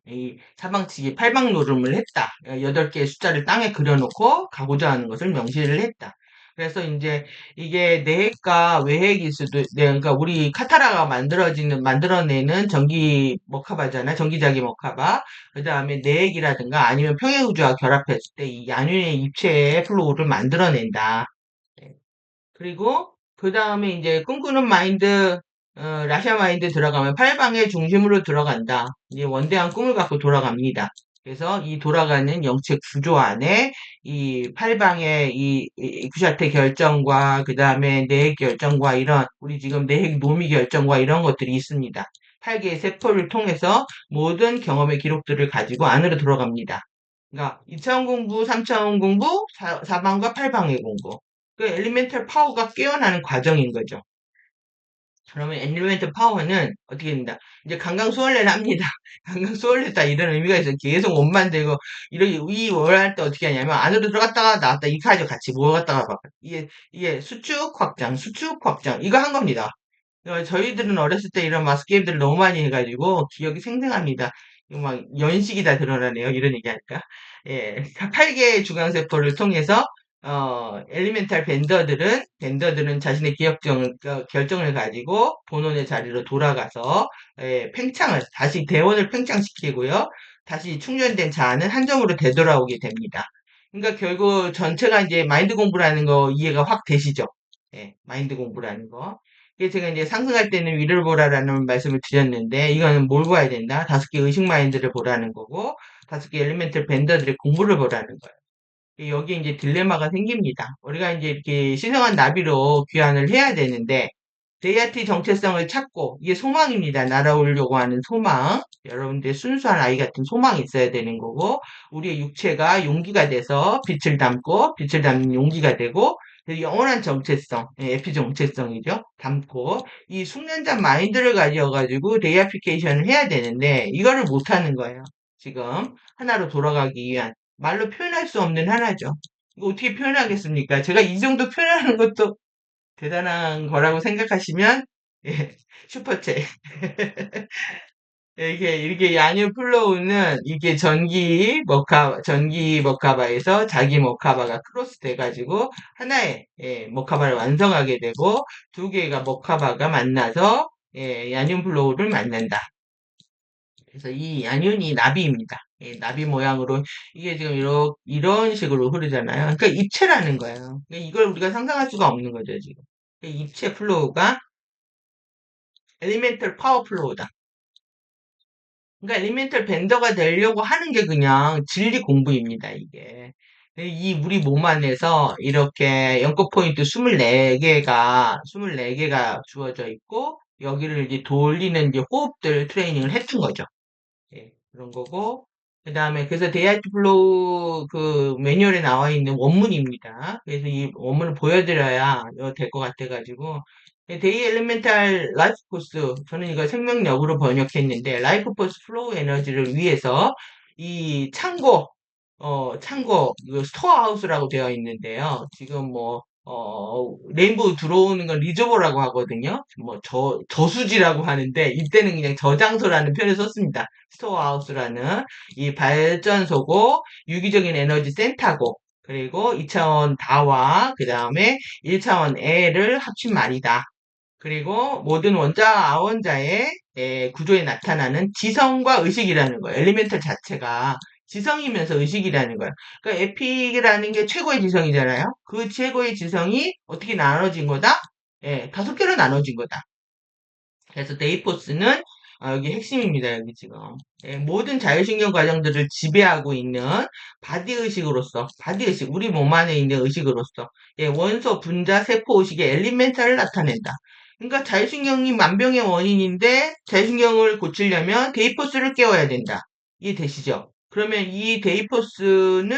이 사방치기 팔방 노름을 했다. 8개의 숫자를 땅에 그려놓고 가고자 하는 것을 명시를 했다. 그래서 이제 이게 내핵과 외핵일 수도, 그러니까 우리 카타라가 만들어내는 전기 머카바잖아요. 전기자기 머카바. 그 다음에 내핵이라든가 아니면 평행우주와 결합했을 때 이 양윤의 입체의 플로우를 만들어낸다. 네. 그리고 그 다음에 이제 꿈꾸는 마인드, 라시아 마인드 들어가면 팔방의 중심으로 들어간다. 이제 원대한 꿈을 갖고 돌아갑니다. 그래서 이 돌아가는 영체 구조 안에 이 팔방의 이 구샤테 결정과 그 다음에 내핵 결정과 이런 우리 지금 내핵 노미 결정과 이런 것들이 있습니다. 8개의 세포를 통해서 모든 경험의 기록들을 가지고 안으로 들어갑니다. 그러니까 2차원 공부, 3차원 공부, 4방과 8방의 공부. 그 엘리멘탈 파워가 깨어나는 과정인 거죠. 그러면 엘리멘트 파워는 어떻게 됩니다. 이제 강강수월래를 합니다. 강강수월래다 이런 의미가 있어요. 계속 못 만들고 이렇게 이 월할 때 어떻게 하냐면 안으로 들어갔다가 나왔다 이렇게 하죠. 같이 모아갔다가 막 이게 수축 확장, 수축 확장 이거 한 겁니다. 저희들은 어렸을 때 이런 마스 게임들을 너무 많이 해가지고 기억이 생생합니다. 이거 막 연식이 다 드러나네요. 이런 얘기하니까. 예, 8개의 주광세포를 통해서 엘리멘탈 벤더들은 자신의 결정을 가지고 본원의 자리로 돌아가서 팽창을 다시 대원을 팽창시키고요. 다시 충전된 자아는 한 점으로 되돌아오게 됩니다. 그러니까 결국 전체가 이제 마인드 공부라는 거 이해가 확 되시죠? 예, 마인드 공부라는 거. 이게 제가 이제 상승할 때는 위를 보라라는 말씀을 드렸는데, 이거는 뭘 봐야 된다? 5개 의식 마인드를 보라는 거고, 5개 엘리멘털 벤더들의 공부를 보라는 거예요. 여기에 이제 딜레마가 생깁니다. 우리가 이제 이렇게 신성한 나비로 귀환을 해야 되는데, 데이아티 정체성을 찾고, 이게 소망입니다. 날아오려고 하는 소망. 여러분들 순수한 아이 같은 소망이 있어야 되는 거고, 우리의 육체가 용기가 돼서 빛을 담고, 빛을 담는 용기가 되고, 영원한 정체성, 에피 정체성이죠. 담고, 이 숙련자 마인드를 가져가지고 데이아피케이션을 해야 되는데, 이거를 못하는 거예요. 지금, 하나로 돌아가기 위한, 말로 표현할 수 없는 하나죠. 이거 어떻게 표현하겠습니까? 제가 이 정도 표현하는 것도 대단한 거라고 생각하시면 예, 슈퍼챗 이렇게 야뉴 플로우는 이게 전기 머카바에서 자기 머카바가 크로스 돼가지고 하나의 머카바를 완성하게 되고 두 개가 머카바가 만나서 야뉴 플로우를 만난다. 그래서 이 야뉴이 나비입니다. 나비 모양으로 이게 지금 이런 식으로 흐르잖아요. 그러니까 입체라는 거예요. 그러니까 이걸 우리가 상상할 수가 없는 거죠, 지금. 입체 플로우가 엘리멘털 파워 플로우다. 그러니까 엘리멘털 벤더가 되려고 하는 게 그냥 진리 공부입니다, 이게. 이 우리 몸 안에서 이렇게 연꽃 포인트 24개가 주어져 있고, 여기를 이제 돌리는 이제 호흡들 트레이닝을 해준 거죠. 예, 그런 거고. 그 다음에, 그래서 데이아트 플로우 그 매뉴얼에 나와 있는 원문입니다. 그래서 이 원문을 보여드려야 될 것 같아가지고. 데이 엘리멘탈 라이프 포스, 저는 이걸 생명력으로 번역했는데, 라이프 포스 플로우 에너지를 위해서 이 창고, 이거 스토어 하우스라고 되어 있는데요. 지금 뭐, 레인보우 들어오는 건 리저버라고 하거든요. 뭐, 저수지라고 하는데, 이때는 그냥 저장소라는 표현을 썼습니다. 스토어 하우스라는 이 발전소고, 유기적인 에너지 센터고, 그리고 2차원 다와, 그 다음에 1차원 애를 합친 말이다. 그리고 모든 원자, 아원자의 구조에 나타나는 지성과 의식이라는 거예요. 엘리멘털 자체가 지성이면서 의식이라는 거예요. 그러니까 에픽이라는 게 최고의 지성이잖아요. 그 최고의 지성이 어떻게 나눠진 거다? 5개로 나눠진 거다. 그래서 데이포스는 여기 핵심입니다. 여기 지금 모든 자율신경 과정들을 지배하고 있는 바디의식, 우리 몸 안에 있는 의식으로서 원소, 분자, 세포 의식의 엘리멘탈을 나타낸다. 그러니까 자율신경이 만병의 원인인데 자율신경을 고치려면 데이포스를 깨워야 된다. 이해되시죠? 그러면 이 데이포스는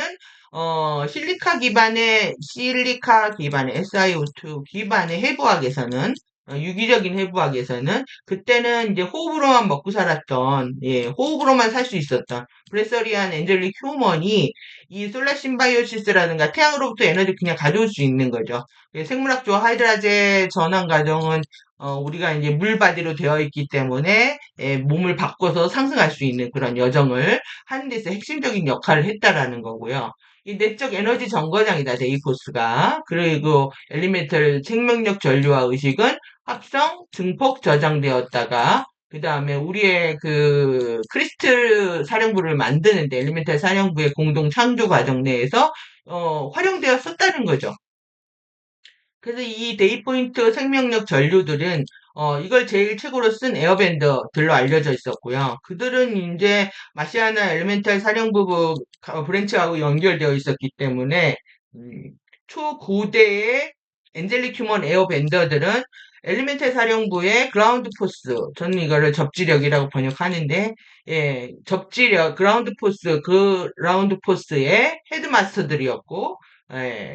실리카 기반의 SiO2 기반의 해부학에서는 유기적인 해부학에서는 그때는 이제 호흡으로만 먹고 살았던 호흡으로만 살 수 있었던 브레서리안 엔젤릭 휴먼이 이 솔라 심바이오시스라든가 태양으로부터 에너지 그냥 가져올 수 있는 거죠. 생물학적 하이드라제 전환 과정은 우리가 이제 물바디로 되어 있기 때문에 몸을 바꿔서 상승할 수 있는 그런 여정을 하는 데서 핵심적인 역할을 했다라는 거고요. 이 내적 에너지 정거장이다, 데이포스가. 그리고 엘리멘털 생명력 전류와 의식은 합성, 증폭 저장되었다가 그 다음에 우리의 그 크리스틀 사령부를 만드는데 엘리멘탈 사령부의 공동 창조 과정 내에서 활용되었었다는 거죠. 그래서 이 데이포인트 생명력 전류들은 이걸 제일 최고로 쓴 에어밴더들로 알려져 있었고요. 그들은 이제 마시아나 엘리멘탈 사령부 브랜치하고 연결되어 있었기 때문에 음, 초고대의 엔젤릭 휴먼 에어밴더들은 엘리멘탈 사령부의 그라운드 포스, 저는 이거를 접지력이라고 번역하는데, 접지력, 그라운드 포스의 헤드마스터들이었고,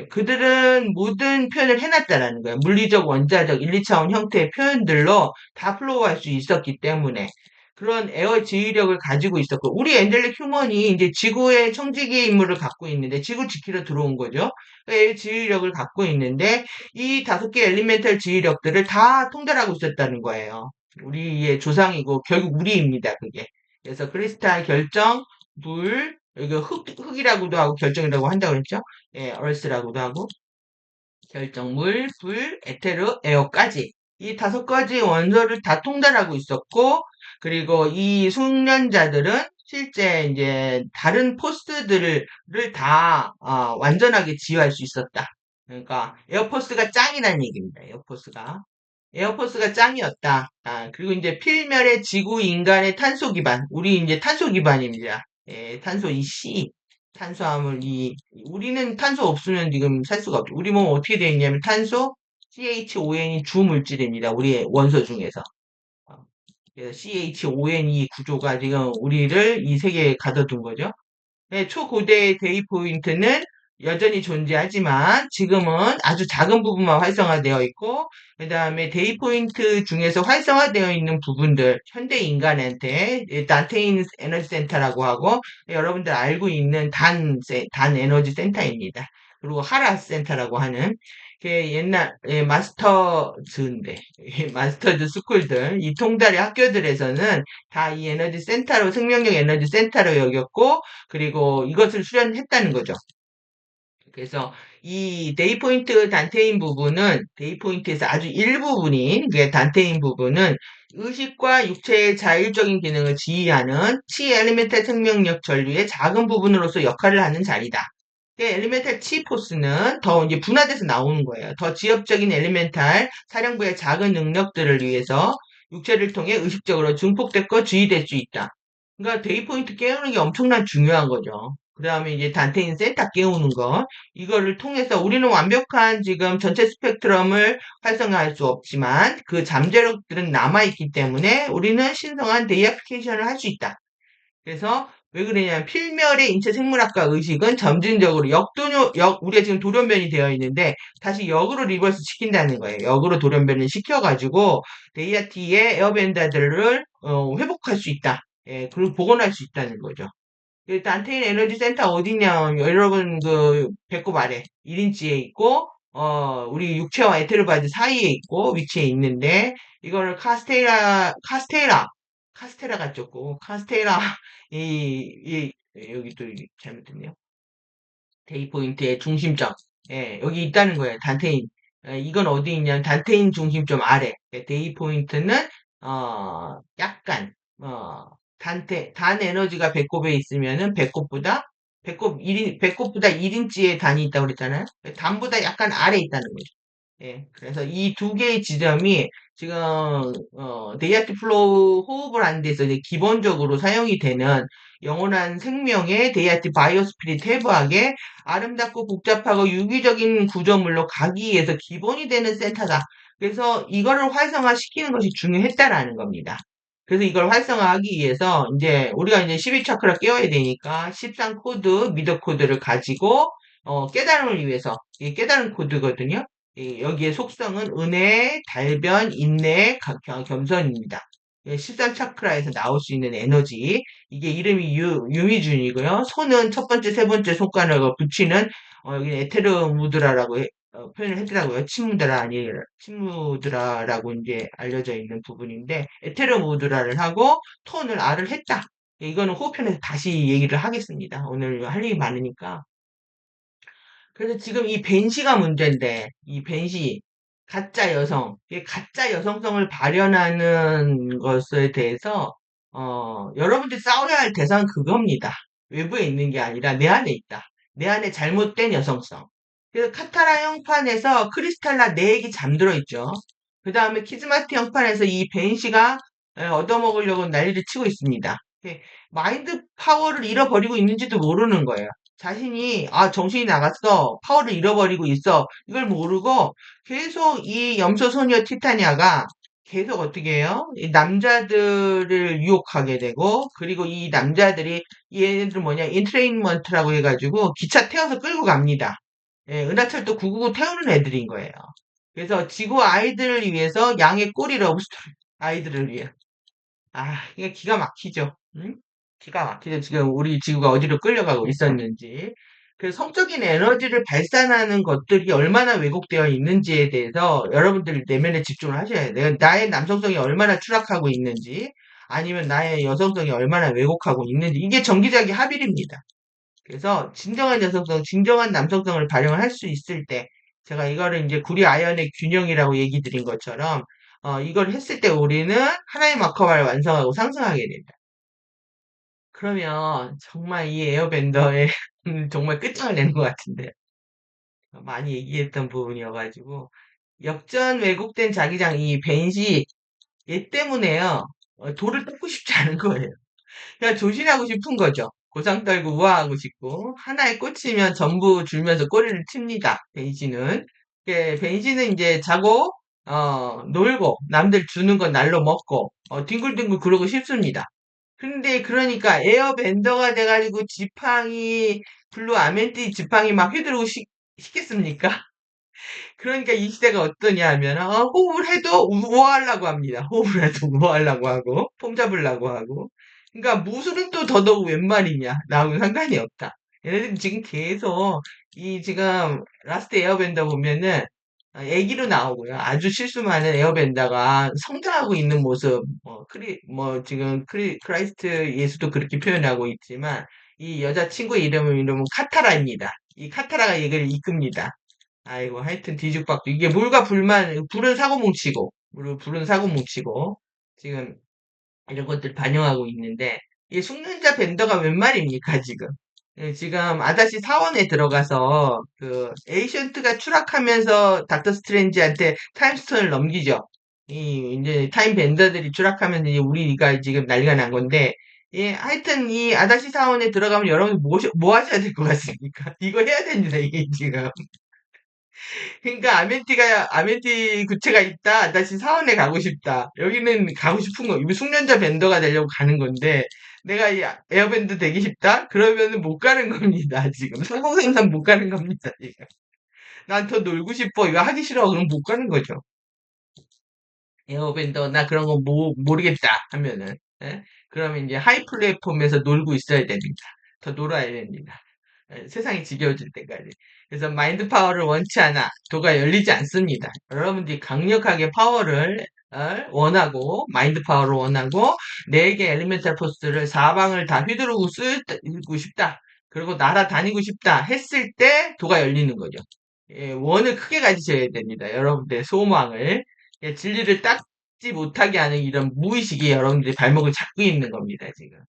그들은 모든 표현을 해놨다라는 거예요. 물리적, 원자적, 1, 2차원 형태의 표현들로 다 플로우할 수 있었기 때문에 그런 에어 지휘력을 가지고 있었고, 우리 엔젤릭 휴먼이 이제 지구의 청지기 임무를 갖고 있는데, 지구 지키러 들어온 거죠. 에어 지휘력을 갖고 있는데, 이 5개 엘리멘탈 지휘력들을 다 통달하고 있었다는 거예요. 우리의 조상이고, 결국 우리입니다, 그게. 그래서 크리스탈 결정, 물, 이거 흙이라고도 하고 결정이라고 한다고 그랬죠? 예, 얼스라고도 하고 결정물, 불, 에테르, 에어까지 이 5가지 원소를 다 통달하고 있었고, 그리고 이 숙련자들은 실제 이제 다른 포스들을 다 완전하게 지휘할 수 있었다. 그러니까 에어포스가 짱이라는 얘기입니다. 에어포스가 짱이었다. 그리고 이제 필멸의 지구 인간의 탄소 기반, 우리 이제 탄소 기반입니다. 예, 탄소 이 C, 탄수화물 이, 우리는 탄소 없으면 지금 살 수가 없죠. 우리 몸 어떻게 되어 있냐면 탄소, CHON이 주 물질입니다. 우리의 원소 중에서. 어, 그래서 CHONE 구조가 지금 우리를 이 세계에 가둬둔 거죠. 네, 초고대의 데이 포인트는 여전히 존재하지만 지금은 아주 작은 부분만 활성화되어 있고, 그 다음에 데이 포인트 중에서 활성화되어 있는 부분들, 현대 인간한테 단테인 에너지 센터라고 하고, 여러분들 알고 있는 단 에너지 센터입니다. 그리고 하라 센터라고 하는 옛날 마스터즈인데 마스터즈 스쿨들, 이 통달의 학교들에서는 다 이 에너지 센터로, 생명력 에너지 센터로 여겼고, 그리고 이것을 수련했다는 거죠. 그래서 이 데이포인트 단테인 부분은, 데이포인트에서 아주 일부분인 그 단테인 부분은 의식과 육체의 자율적인 기능을 지휘하는 치 엘리멘탈 생명력 전류의 작은 부분으로서 역할을 하는 자리다. 엘리멘탈 치포스는 더 이제 분화돼서 나오는 거예요. 더 지엽적인 엘리멘탈 사령부의 작은 능력들을 위해서 육체를 통해 의식적으로 증폭됐고 주의될 수 있다. 그러니까 데이 포인트 깨우는 게 엄청난 중요한 거죠. 그 다음에 이제 단테인 센터 깨우는 거. 이거를 통해서 우리는 완벽한 지금 전체 스펙트럼을 활성화할 수 없지만 그 잠재력들은 남아있기 때문에 우리는 신성한 데이애플리케이션을 할 수 있다. 그래서 왜 그러냐면 필멸의 인체 생물학과 의식은 점진적으로 우리가 지금 돌연변이 되어 있는데 다시 역으로 리버스 시킨다는 거예요. 역으로 돌연변을 시켜가지고 데이아티의 에어밴다들을 회복할 수 있다. 예, 그리고 복원할 수 있다는 거죠. 단테인 에너지 센터 어디냐, 여러분 그 배꼽 아래 1인치에 있고, 우리 육체와 에테르바드 사이에 있고 위치에 있는데, 이거를 카스테라가 쫓고 카스테라 여기 또 잘못됐네요. 데이 포인트의 중심점. 예, 여기 있다는 거예요. 단테인. 이건 어디 있냐면 단테인 중심점 아래. 데이 포인트는 약간 단 에너지가 배꼽에 있으면은 배꼽보다 1인치의 단이 있다고 그랬잖아요. 단보다 약간 아래 있다는 거죠. 예, 그래서 이 2개의 지점이 지금 데이아트 플로우 호흡을 하는 데서 이제 기본적으로 사용이 되는 영원한 생명의 데이아트 바이오스피릿 해부학의 아름답고 복잡하고 유기적인 구조물로 가기 위해서 기본이 되는 센터다. 그래서 이거를 활성화시키는 것이 중요했다라는 겁니다. 그래서 이걸 활성화하기 위해서 이제 우리가 이제 12차크라 깨워야 되니까 13 코드, 미더 코드를 가지고 깨달음을 위해서, 이게 깨달음 코드거든요. 여기에 속성은 은혜, 달변, 인내, 겸손입니다. 13차크라에서 나올 수 있는 에너지. 이게 이름이 유미준이고요. 손은 첫 번째, 세 번째 손가락을 붙이는, 여기 에테르 무드라라고 표현을 했더라고요. 침무드라 아니라, 침무드라라고 이제 알려져 있는 부분인데, 에테르 무드라를 하고 톤을 R을 했다. 이거는 호흡편에서 다시 얘기를 하겠습니다. 오늘 할 일이 많으니까. 그래서 지금 이 벤시가 문제인데, 이 벤시, 가짜 여성, 이 가짜 여성성을 발현하는 것에 대해서, 여러분들이 싸워야 할 대상은 그겁니다. 외부에 있는 게 아니라 내 안에 있다. 내 안에 잘못된 여성성. 그래서 카타라 형판에서 크리스탈라 4액이 잠들어 있죠. 그 다음에 키즈마트 형판에서 이 벤시가 얻어먹으려고 난리를 치고 있습니다. 마인드 파워를 잃어버리고 있는지도 모르는 거예요. 자신이 정신이 나갔어, 파워를 잃어버리고 있어, 이걸 모르고 계속 이 염소소녀 티타니아가 계속 어떻게 해요? 이 남자들을 유혹하게 되고, 그리고 이 남자들이, 얘네들 뭐냐, 인트레인먼트라고 해가지고 기차 태워서 끌고 갑니다. 예, 은하철도 999 태우는 애들인 거예요. 그래서 지구 아이들을 위해서 양의 꼬리 러브스토리 아이들을 위해. 아, 이게 기가 막히죠. 응? 기가 막히죠. 지금 우리 지구가 어디로 끌려가고 있었는지. 그 성적인 에너지를 발산하는 것들이 얼마나 왜곡되어 있는지에 대해서 여러분들 내면에 집중을 하셔야 돼요. 나의 남성성이 얼마나 추락하고 있는지, 아니면 나의 여성성이 얼마나 왜곡하고 있는지, 이게 정기적인 합일입니다. 그래서 진정한 여성성, 진정한 남성성을 발현을 할 수 있을 때, 제가 이거를 이제 구리 아연의 균형이라고 얘기 드린 것처럼, 이걸 했을 때 우리는 하나의 마커바를 완성하고 상승하게 된다. 그러면 정말 이 에어밴더의 정말 끝장을 내는 것 같은데, 많이 얘기했던 부분이어가지고, 역전 왜곡된 자기장 이 벤시, 얘 때문에요, 돌을 뜯고 싶지 않은 거예요. 그냥 조신하고 싶은 거죠. 고상 떨고 우아하고 싶고 하나에 꽂히면 전부 줄면서 꼬리를 틉니다. 벤시는. 벤시는 이제 자고 놀고 남들 주는 건 날로 먹고 뒹굴뒹굴 그러고 싶습니다. 근데 그러니까 에어밴더가 돼가지고 지팡이 블루 아멘티 지팡이 막 휘두르고 싶겠습니까? 그러니까 이 시대가 어떠냐 하면, 호흡을 해도 우아하려고 합니다. 호흡을 해도 우아하려고 하고, 폼 잡으려고 하고. 그러니까 무술은 또 더더욱 웬 말이냐. 나하고 상관이 없다. 얘네들 지금 계속, 이 지금, 라스트 에어밴더 보면은, 애기로 나오고요. 아주 실수 많은 에어밴더가 성장하고 있는 모습, 지금 크라이스트 예수도 그렇게 표현하고 있지만, 이 여자친구의 이름은 카타라입니다. 이 카타라가 얘기를 이끕니다. 아이고, 하여튼 뒤죽박죽. 이게 물과 불만, 불은 사고 뭉치고, 불은 사고 뭉치고, 지금 이런 것들 반영하고 있는데, 이 숙련자 밴더가 웬 말입니까, 지금? 지금 아다시 사원에 들어가서, 에이션트가 추락하면서 닥터 스트레인지한테 타임스톤을 넘기죠. 이제 타임 밴더들이 추락하면서 이제 우리가 지금 난리가 난 건데, 예, 하여튼 이 아다시 사원에 들어가면 여러분 뭐 하셔야 될 것 같습니까? 이거 해야 됩니다, 이게 지금. 그러니까 아멘티 구체가 있다. 다시 사원에 가고 싶다. 여기는 가고 싶은 거. 이거 숙련자 밴더가 되려고 가는 건데 내가 이 에어밴드 되기 싶다? 그러면은 못 가는 겁니다. 지금 성공생산 못 가는 겁니다. 지금. 난 더 놀고 싶어. 이거 하기 싫어. 그럼 못 가는 거죠. 에어밴더 나 그런 거 모르겠다 하면은 그러면 이제 하이 플랫폼에서 놀고 있어야 됩니다. 더 놀아야 됩니다. 세상이 지겨워질 때까지. 그래서 마인드 파워를 원치 않아. 도가 열리지 않습니다. 여러분들이 강력하게 파워를 원하고 마인드 파워를 원하고 내게 엘리멘탈 포스를 사방을 다 휘두르고 쓰고 싶다. 그리고 날아다니고 싶다 했을 때 도가 열리는 거죠. 예, 원을 크게 가지셔야 됩니다. 여러분들의 소망을. 예, 진리를 닦지 못하게 하는 이런 무의식이 여러분들의 발목을 잡고 있는 겁니다, 지금.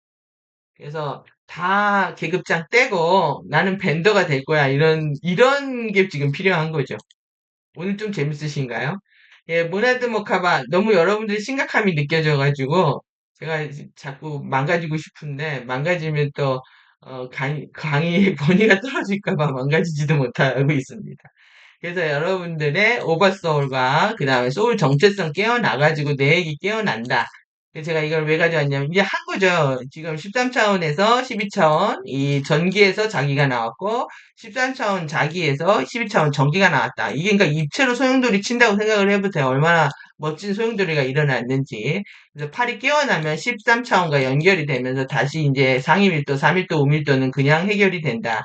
그래서 다 계급장 떼고 나는 밴더가 될 거야. 이런 게 지금 필요한 거죠. 오늘 좀 재밌으신가요? 예, 모나드 모카바 너무 여러분들의 심각함이 느껴져가지고 제가 자꾸 망가지고 싶은데 망가지면 또 강의 본의가 떨어질까봐 망가지지도 못하고 있습니다. 그래서 여러분들의 오버소울과 그 다음에 소울 정체성 깨어나가지고 내 얘기 깨어난다. 그래서 제가 이걸 왜 가져왔냐면 이제 한 거죠. 지금 13차원에서 12차원 이 전기에서 자기가 나왔고 13차원 자기에서 12차원 전기가 나왔다. 이게 그러니까 입체로 소용돌이 친다고 생각을 해보세요. 얼마나 멋진 소용돌이가 일어났는지. 그래서 팔이 깨어나면 13차원과 연결이 되면서 다시 이제 상위밀도, 4밀도, 5밀도는 그냥 해결이 된다.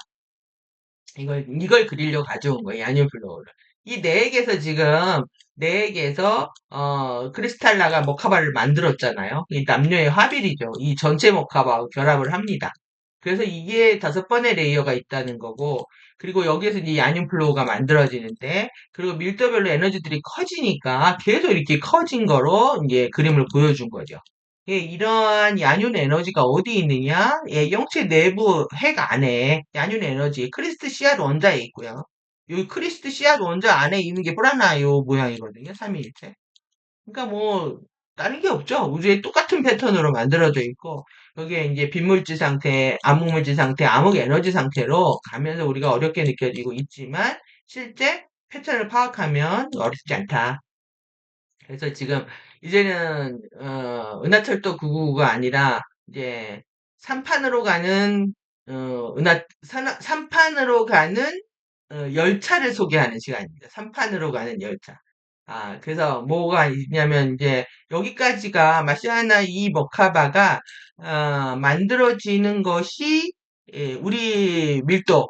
이걸 그리려고 가져온 거예요, 야뉴블로우를. 이 네액에서 지금, 네액에서, 크리스탈라가 모카바를 만들었잖아요. 이 남녀의 화빌이죠. 이 전체 모카바와 결합을 합니다. 그래서 이게 5번의 레이어가 있다는 거고, 그리고 여기에서 이제 야뉴플로우가 만들어지는데, 그리고 밀도별로 에너지들이 커지니까 계속 이렇게 커진 거로 이제 그림을 보여준 거죠. 예, 이러한 야륜 에너지가 어디 있느냐? 예, 영체 내부 핵 안에 야륜 에너지 크리스트 씨앗 원자에 있고요. 이 크리스트 씨앗 원자 안에 있는 게 프라나요 모양이거든요. 삼위일체. 그러니까 뭐 다른 게 없죠. 우주에 똑같은 패턴으로 만들어져 있고 여기에 이제 빈물질 상태, 암흑물질 상태, 암흑 에너지 상태로 가면서 우리가 어렵게 느껴지고 있지만 실제 패턴을 파악하면 어렵지 않다. 그래서 지금 이제는 은하철도 999가 아니라 이제 3판으로 가는 3판으로 가는 열차를 소개하는 시간입니다. 3판으로 가는 열차. 그래서 뭐가 있냐면 이제 여기까지가 마시아나 이 머카바가 만들어지는 것이 우리 밀도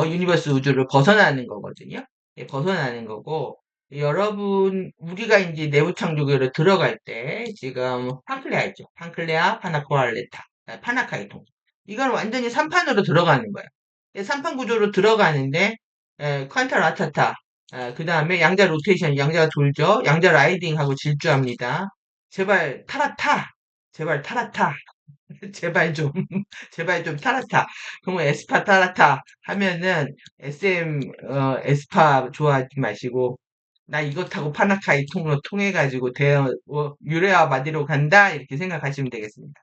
유니버스 우주를 벗어나는 거거든요. 벗어나는 거고 우리가 이제 내부 창조교로 들어갈 때 지금 판클레아 있죠. 판클레아, 파나코알레타, 파나카이통. 이건 완전히 3판으로 들어가는 거예요. 3판 구조로 들어가는데 퀀타 라타타 그 다음에 양자 로테이션 양자가 돌죠. 양자 라이딩하고 질주합니다. 제발 타라타 제발 타라타 제발 좀 제발 좀 타라타 그러면 에스파 타라타 하면은 에스파 좋아하지 마시고 나 이거 타고 파나카이 통로 통해가지고 유레아 마디로 간다 이렇게 생각하시면 되겠습니다.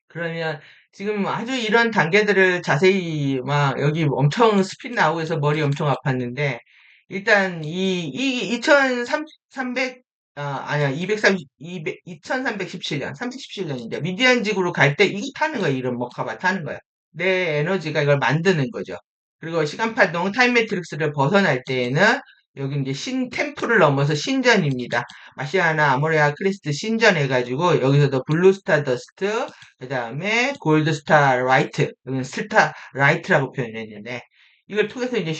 그러면 지금 아주 이런 단계들을 자세히 막 여기 엄청 스피드 나오고 해서 머리 엄청 아팠는데 일단 이 2300, 아니야, 230, 200, 2317년, 37년인데 미디안 지구로 갈 때 이거 타는 거야. 이런 머카바 타는 거야. 내 에너지가 이걸 만드는 거죠. 그리고 시간파동 타임 매트릭스를 벗어날 때에는 여기 이제 템플을 넘어서 신전입니다. 마시아나 아모레아 크리스트 신전 해가지고 여기서도 블루스타 더스트 그 다음에 골드스타 라이트, 여기는 스타 라이트라고 표현했는데 이걸 통해서 이제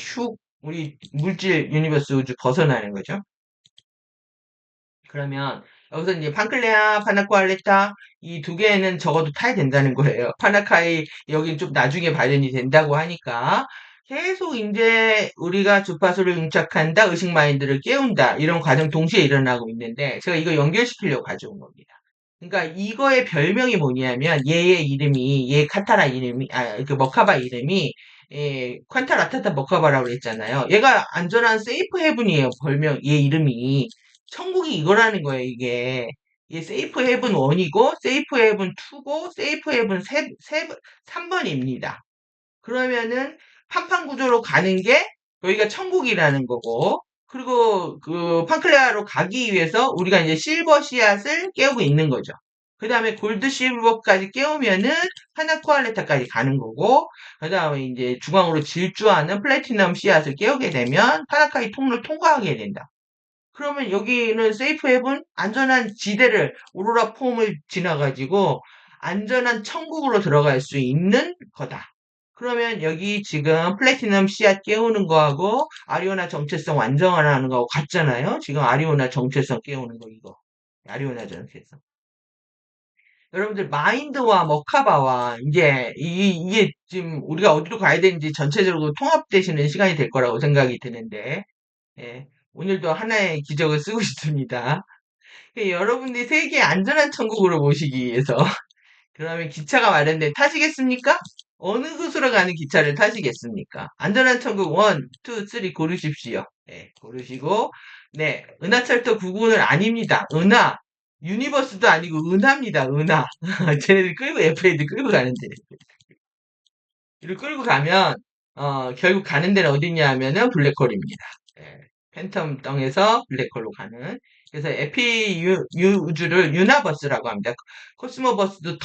우리 물질 유니버스 우주 벗어나는 거죠. 그러면 여기서 이제 판클레아, 파나코알레타 이 두 개는 적어도 타야 된다는 거예요. 파나카이 여기 좀 나중에 발현이 된다고 하니까 계속 이제 우리가 주파수를 응착한다, 의식 마인드를 깨운다 이런 과정 동시에 일어나고 있는데 제가 이거 연결시키려고 가져온 겁니다. 그러니까 이거의 별명이 뭐냐면 얘의 이름이 얘 카타라 이름이 그 머카바 이름이 퀀타 라타타 머카바라고 그랬잖아요. 얘가 안전한 세이프 헤븐이에요. 별명 얘 이름이 천국이 이거라는 거예요. 이게 세이프 헤븐 1이고 세이프 헤븐 2고 세이프 헤븐 3번입니다. 그러면은 판판 구조로 가는 게 여기가 천국이라는 거고 그리고 그 판클레아로 가기 위해서 우리가 이제 실버 씨앗을 깨우고 있는 거죠. 그 다음에 골드 실버까지 깨우면은 하나코알레타까지 가는 거고 그 다음에 이제 중앙으로 질주하는 플래티넘 씨앗을 깨우게 되면 파나카이 통로를 통과하게 된다. 그러면 여기는 세이프 헤븐 안전한 지대를 오로라 폼을 지나가지고 안전한 천국으로 들어갈 수 있는 거다. 그러면 여기 지금 플래티넘 씨앗 깨우는 거하고 아리오나 정체성 완성하는 거하고 같잖아요. 지금 아리오나 정체성 깨우는 거 이거. 아리오나 정체성. 여러분들 마인드와 머카바와 이제 이게 지금 우리가 어디로 가야 되는지 전체적으로 통합되시는 시간이 될 거라고 생각이 드는데 예, 오늘도 하나의 기적을 쓰고 있습니다. 여러분들이 세계 안전한 천국으로 모시기 위해서 그러면 기차가 마련돼 타시겠습니까? 어느 곳으로 가는 기차를 타시겠습니까? 안전한 천국 1, 2, 3 고르십시오. 네, 고르시고 네, 은하철도 9군은 아닙니다. 유니버스도 아니고 은하입니다. 은하. 쟤네들 끌고 FAD 끌고 가는데 이를 끌고 가면 결국 가는 데는 어디냐 하면은 블랙홀입니다. 예, 팬텀 땅에서 블랙홀로 가는 그래서 에피 우주를 유나버스라고 합니다. 코스모버스도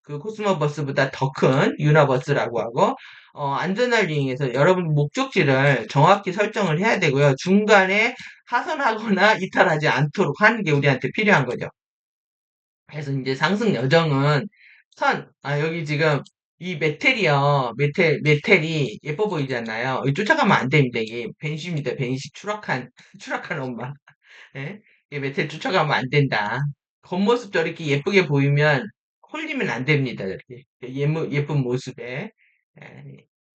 그 코스모버스보다 더 큰 유나버스라고 하고 안전할 유행에서 여러분 목적지를 정확히 설정을 해야 되고요. 중간에 하선하거나 이탈하지 않도록 하는 게 우리한테 필요한 거죠. 그래서 이제 상승 여정은 여기 지금 이 메텔이 예뻐 보이잖아요. 쫓아가면 안 됩니다. 이게 벤시입니다. 벤시 추락한 엄마. 예? 이 메텔 쫓아가면 안 된다. 겉모습 저렇게 예쁘게 보이면 홀리면 안 됩니다. 이렇게 예쁜 모습에. 예.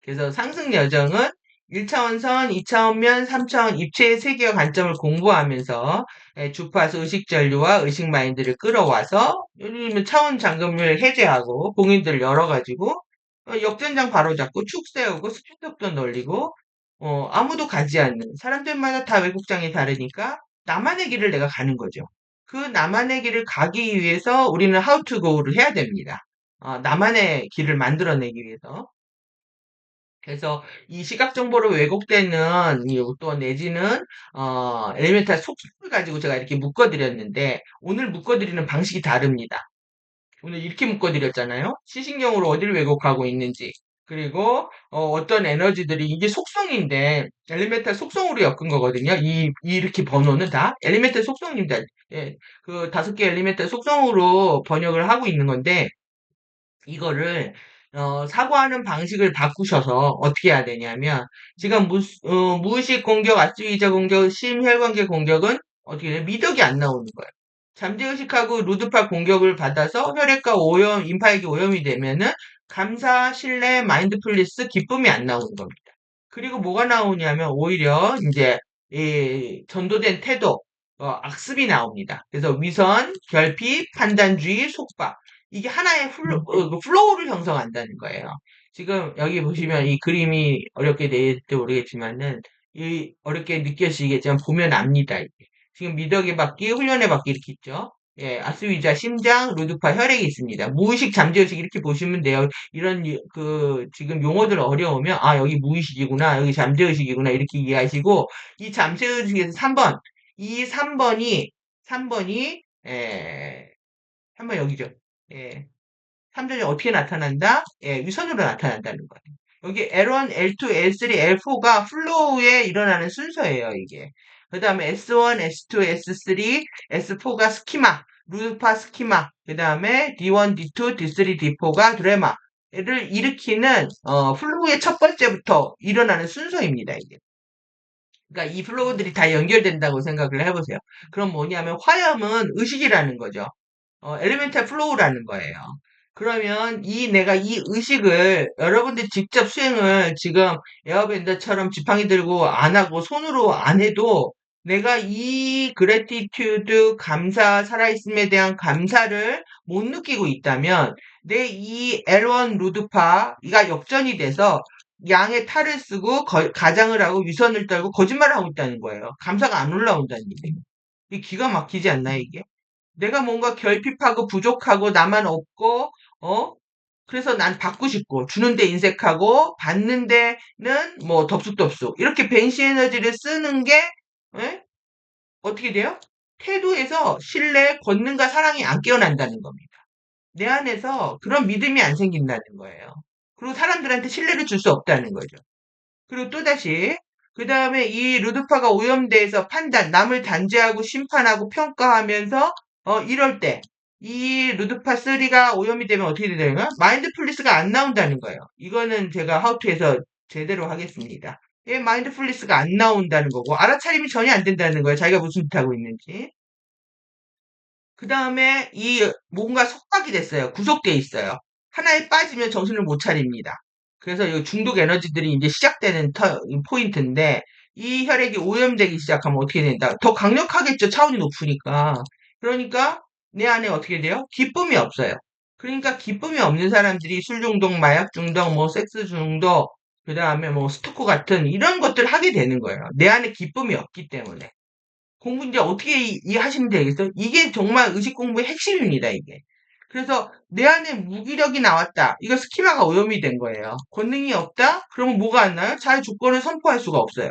그래서 상승 여정은 1차원선, 2차원면, 3차원 입체의 세계와 관점을 공부하면서 주파수 의식전류와 의식마인드를 끌어와서 요즘 차원 잠금을 해제하고 봉인들을 열어가지고 역전장 바로잡고 축 세우고 스피드업도 늘리고 아무도 가지 않는 사람들마다 다 외국장이 다르니까 나만의 길을 내가 가는 거죠. 그 나만의 길을 가기 위해서 우리는 how to go를 해야 됩니다. 나만의 길을 만들어내기 위해서. 그래서 이 시각 정보를 왜곡되는 또 내지는 엘리멘탈 속성을 가지고 제가 이렇게 묶어드렸는데 오늘 묶어드리는 방식이 다릅니다. 오늘 이렇게 묶어드렸잖아요. 시신경으로 어디를 왜곡하고 있는지 그리고 떤 에너지들이 이게 속성인데 엘리멘탈 속성으로 엮은 거거든요. 이렇게 번호는 다 엘리멘탈 속성입니다. 예, 그 5개 엘리멘탈 속성으로 번역을 하고 있는 건데 이거를 사고하는 방식을 바꾸셔서 어떻게 해야 되냐면 지금 무의식 공격, 아치위자 공격, 심혈관계 공격은 어떻게 돼? 미덕이 안 나오는 거예요. 잠재의식하고 루드파 공격을 받아서 혈액과 오염, 임파액이 오염이 되면은 감사, 신뢰, 마인드풀리스, 기쁨이 안 나오는 겁니다. 그리고 뭐가 나오냐면 오히려 이제 이 전도된 태도, 악습이 나옵니다. 그래서 위선, 결핍, 판단주의, 속박. 이게 하나의 그 플로우를 형성한다는 거예요. 지금 여기 보시면 이 그림이 어렵게 되지 모르겠지만은 이 어렵게 느껴지겠지만 보면 압니다. 이게. 지금 미덕의 바퀴, 훈련의 바퀴 이렇게 있죠. 예, 아스위자 심장, 루드파 혈액이 있습니다. 무의식, 잠재의식 이렇게 보시면 돼요. 이런 지금 용어들 어려우면 아 여기 무의식이구나, 여기 잠재의식이구나 이렇게 이해하시고 이 잠재의식에서 3번, 이 3번이 3번 여기죠. 예. 3전이 어떻게 나타난다? 예, 위선으로 나타난다는 거예요. 여기 L1, L2, L3, L4가 플로우에 일어나는 순서예요, 이게. 그 다음에 S1, S2, S3, S4가 스키마, 루드파 스키마. 그 다음에 D1, D2, D3, D4가 드레마를 일으키는, 플로우의 첫 번째부터 일어나는 순서입니다, 이게. 그러니까 이 플로우들이 다 연결된다고 생각을 해보세요. 그럼 뭐냐면 화염은 의식이라는 거죠. 엘리멘탈 플로우라는 거예요. 그러면 내가 이 의식을 여러분들 직접 수행을 지금 에어밴더처럼 지팡이 들고 안 하고 손으로 안 해도 내가 이 그래티튜드 감사 살아있음에 대한 감사를 못 느끼고 있다면 내 이 L1 루드파가 역전이 돼서 양의 탈을 쓰고 가장을 하고 위선을 떨고 거짓말을 하고 있다는 거예요. 감사가 안 올라온다는 얘기예요. 이 기가 막히지 않나요, 이게? 내가 뭔가 결핍하고 부족하고 나만 없고, 그래서 난 받고 싶고, 주는데 인색하고, 받는 데는 뭐 덥숙덥숙. 이렇게 벤시 에너지를 쓰는 게, 에? 어떻게 돼요? 태도에서 신뢰, 권능과 사랑이 안 깨어난다는 겁니다. 내 안에서 그런 믿음이 안 생긴다는 거예요. 그리고 사람들한테 신뢰를 줄 수 없다는 거죠. 그리고 또다시 그 다음에 이 루드파가 오염돼서 판단, 남을 단죄하고 심판하고 평가하면서 이럴 때 이 루드파 3가 오염이 되면 어떻게 되냐면 마인드풀리스가 안 나온다는 거예요. 이거는 제가 하우투에서 제대로 하겠습니다. 예, 마인드풀리스가 안 나온다는 거고 알아차림이 전혀 안 된다는 거예요. 자기가 무슨 짓 하고 있는지. 그 다음에 뭔가 속박이 됐어요. 구속돼 있어요. 하나에 빠지면 정신을 못 차립니다. 그래서 이 중독 에너지들이 이제 시작되는 포인트인데 이 혈액이 오염되기 시작하면 어떻게 된다? 더 강력하겠죠. 차원이 높으니까. 그러니까 내 안에 어떻게 돼요? 기쁨이 없어요. 그러니까 기쁨이 없는 사람들이 술 중독, 마약 중독, 뭐 섹스 중독, 그 다음에 뭐 스토커 같은 이런 것들을 하게 되는 거예요. 내 안에 기쁨이 없기 때문에. 공부 이제 어떻게 이해하시면 되겠어요? 이게 정말 의식 공부의 핵심입니다, 이게. 그래서 내 안에 무기력이 나왔다. 이거 스키마가 오염이 된 거예요. 권능이 없다? 그러면 뭐가 안 나요? 자의 주권을 선포할 수가 없어요.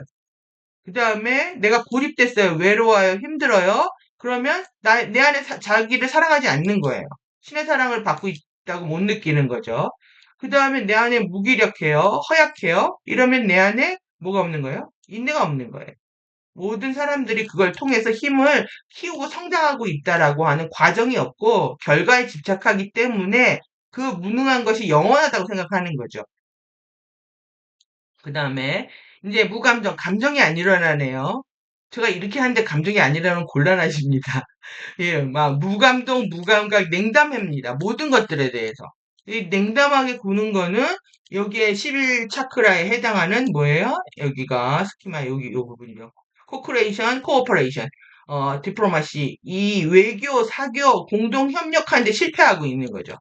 그 다음에 내가 고립됐어요. 외로워요. 힘들어요. 그러면 내 안에 자기를 사랑하지 않는 거예요. 신의 사랑을 받고 있다고 못 느끼는 거죠. 그 다음에 내 안에 무기력해요. 허약해요. 이러면 내 안에 뭐가 없는 거예요? 인내가 없는 거예요. 모든 사람들이 그걸 통해서 힘을 키우고 성장하고 있다라고 하는 과정이 없고 결과에 집착하기 때문에 그 무능한 것이 영원하다고 생각하는 거죠. 그 다음에 이제 무감정, 감정이 안 일어나네요. 제가 이렇게 하는데 감정이 안 일어나면 곤란하십니다. 예, 막 무감동, 무감각, 냉담합니다. 모든 것들에 대해서. 이 냉담하게 구는 거는 여기에 11 차크라에 해당하는 뭐예요? 여기가 스키마 여기 요 부분이요. 코퍼레이션, 코오퍼레이션, 디플로마시 이 외교, 사교, 공동 협력하는데 실패하고 있는 거죠.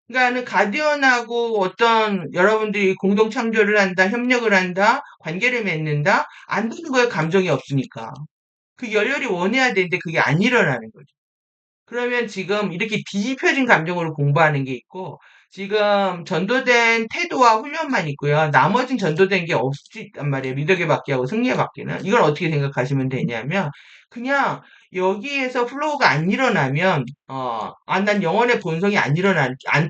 그러니까는 가디언하고 어떤 여러분들이 공동 창조를 한다, 협력을 한다, 관계를 맺는다, 안 되는 거예요. 감정이 없으니까. 그 열렬히 원해야 되는데 그게 안 일어나는 거죠. 그러면 지금 이렇게 뒤집혀진 감정으로 공부하는 게 있고, 지금 전도된 태도와 훈련만 있고요. 나머진 전도된 게 없단 말이에요. 미덕의 바퀴하고 승리의 바퀴는. 이걸 어떻게 생각하시면 되냐면, 그냥 여기에서 플로우가 안 일어나면, 난 영혼의 본성이 안